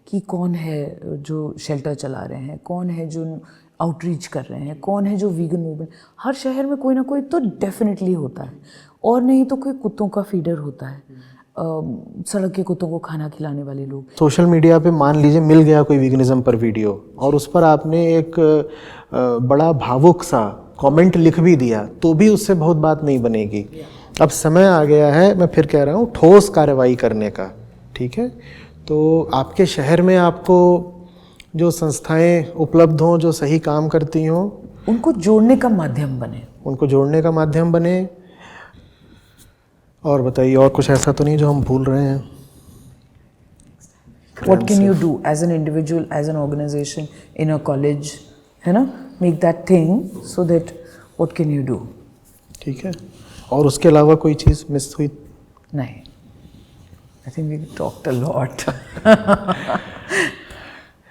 कि कौन है जो शेल्टर चला रहे हैं, कौन है जो आउटरीच कर रहे हैं, कौन है जो वीगन मूवमेंट। हर शहर में कोई ना कोई तो डेफिनेटली होता है, और नहीं तो कोई कुत्तों का फीडर होता है, सड़क के कुत्तों को खाना खिलाने वाले लोग। सोशल मीडिया पे मान लीजिए मिल गया कोई वीगनिज्म पर वीडियो और उस पर आपने एक बड़ा भावुक सा कमेंट लिख भी दिया तो भी उससे बहुत बात नहीं बनेगी। अब समय आ गया है, मैं फिर कह रहा हूँ, ठोस कार्रवाई करने का। ठीक है, तो आपके शहर में आपको जो संस्थाएं उपलब्ध हों जो सही काम करती हों, उनको जोड़ने का माध्यम बने, उनको जोड़ने का माध्यम बने। और बताइए, और कुछ ऐसा तो नहीं जो हम भूल रहे हैं? What can you do as an individual, as an organization, in a college, है ना? Make that thing so that what can you do? ठीक है, और उसके अलावा कोई चीज़ मिस हुई? नहीं, I think we talked a lot.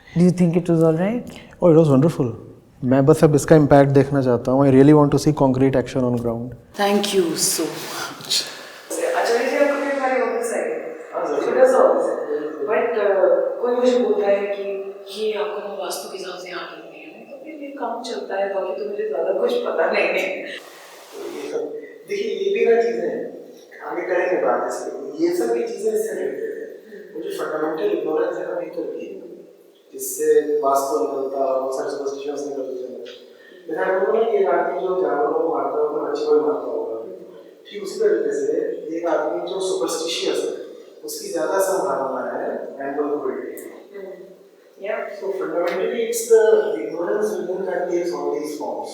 Do you think it was all right? Oh, it was wonderful. मैं बस अब इसका इम्पैक्ट देखना चाहता हूँ। I really want to see concrete action on ground. Thank you so much. आचार्य जी, आपको भी हमारे ऑफिस आए, छोटा सा ऑफिस है, बट कोई मुझे बोलता है कि ये आपको ना वास्तु के हिसाब से यहाँ करनी है, तो फिर ये काम चलता है, बाकी तो मुझे ज़्यादा कुछ पता नहीं है। ये सब देखिए, ये भी ना चीज़ें आगे करेंगे बात इसकी, ये सब भी चीज़ें इससे रिलेटेड है। वो जो फंडामेंटल इग्नोरेंस है ना भीतर की, जिससे वास्तु निकलता और बहुत सारे सुपरस्टिशंस निकलते हैं। जैसे आपको ना कि एक आदमी जो जानवरों को मारता है वो बच्चे को भी मारता होगा, ठीक उसी तरीके से एक आदमी जो सुपरस्टिशियस है उसकी ज़्यादा संभावना है animal cruelty. Yeah. So fundamentally, it's the ignorance within that takes all these forms.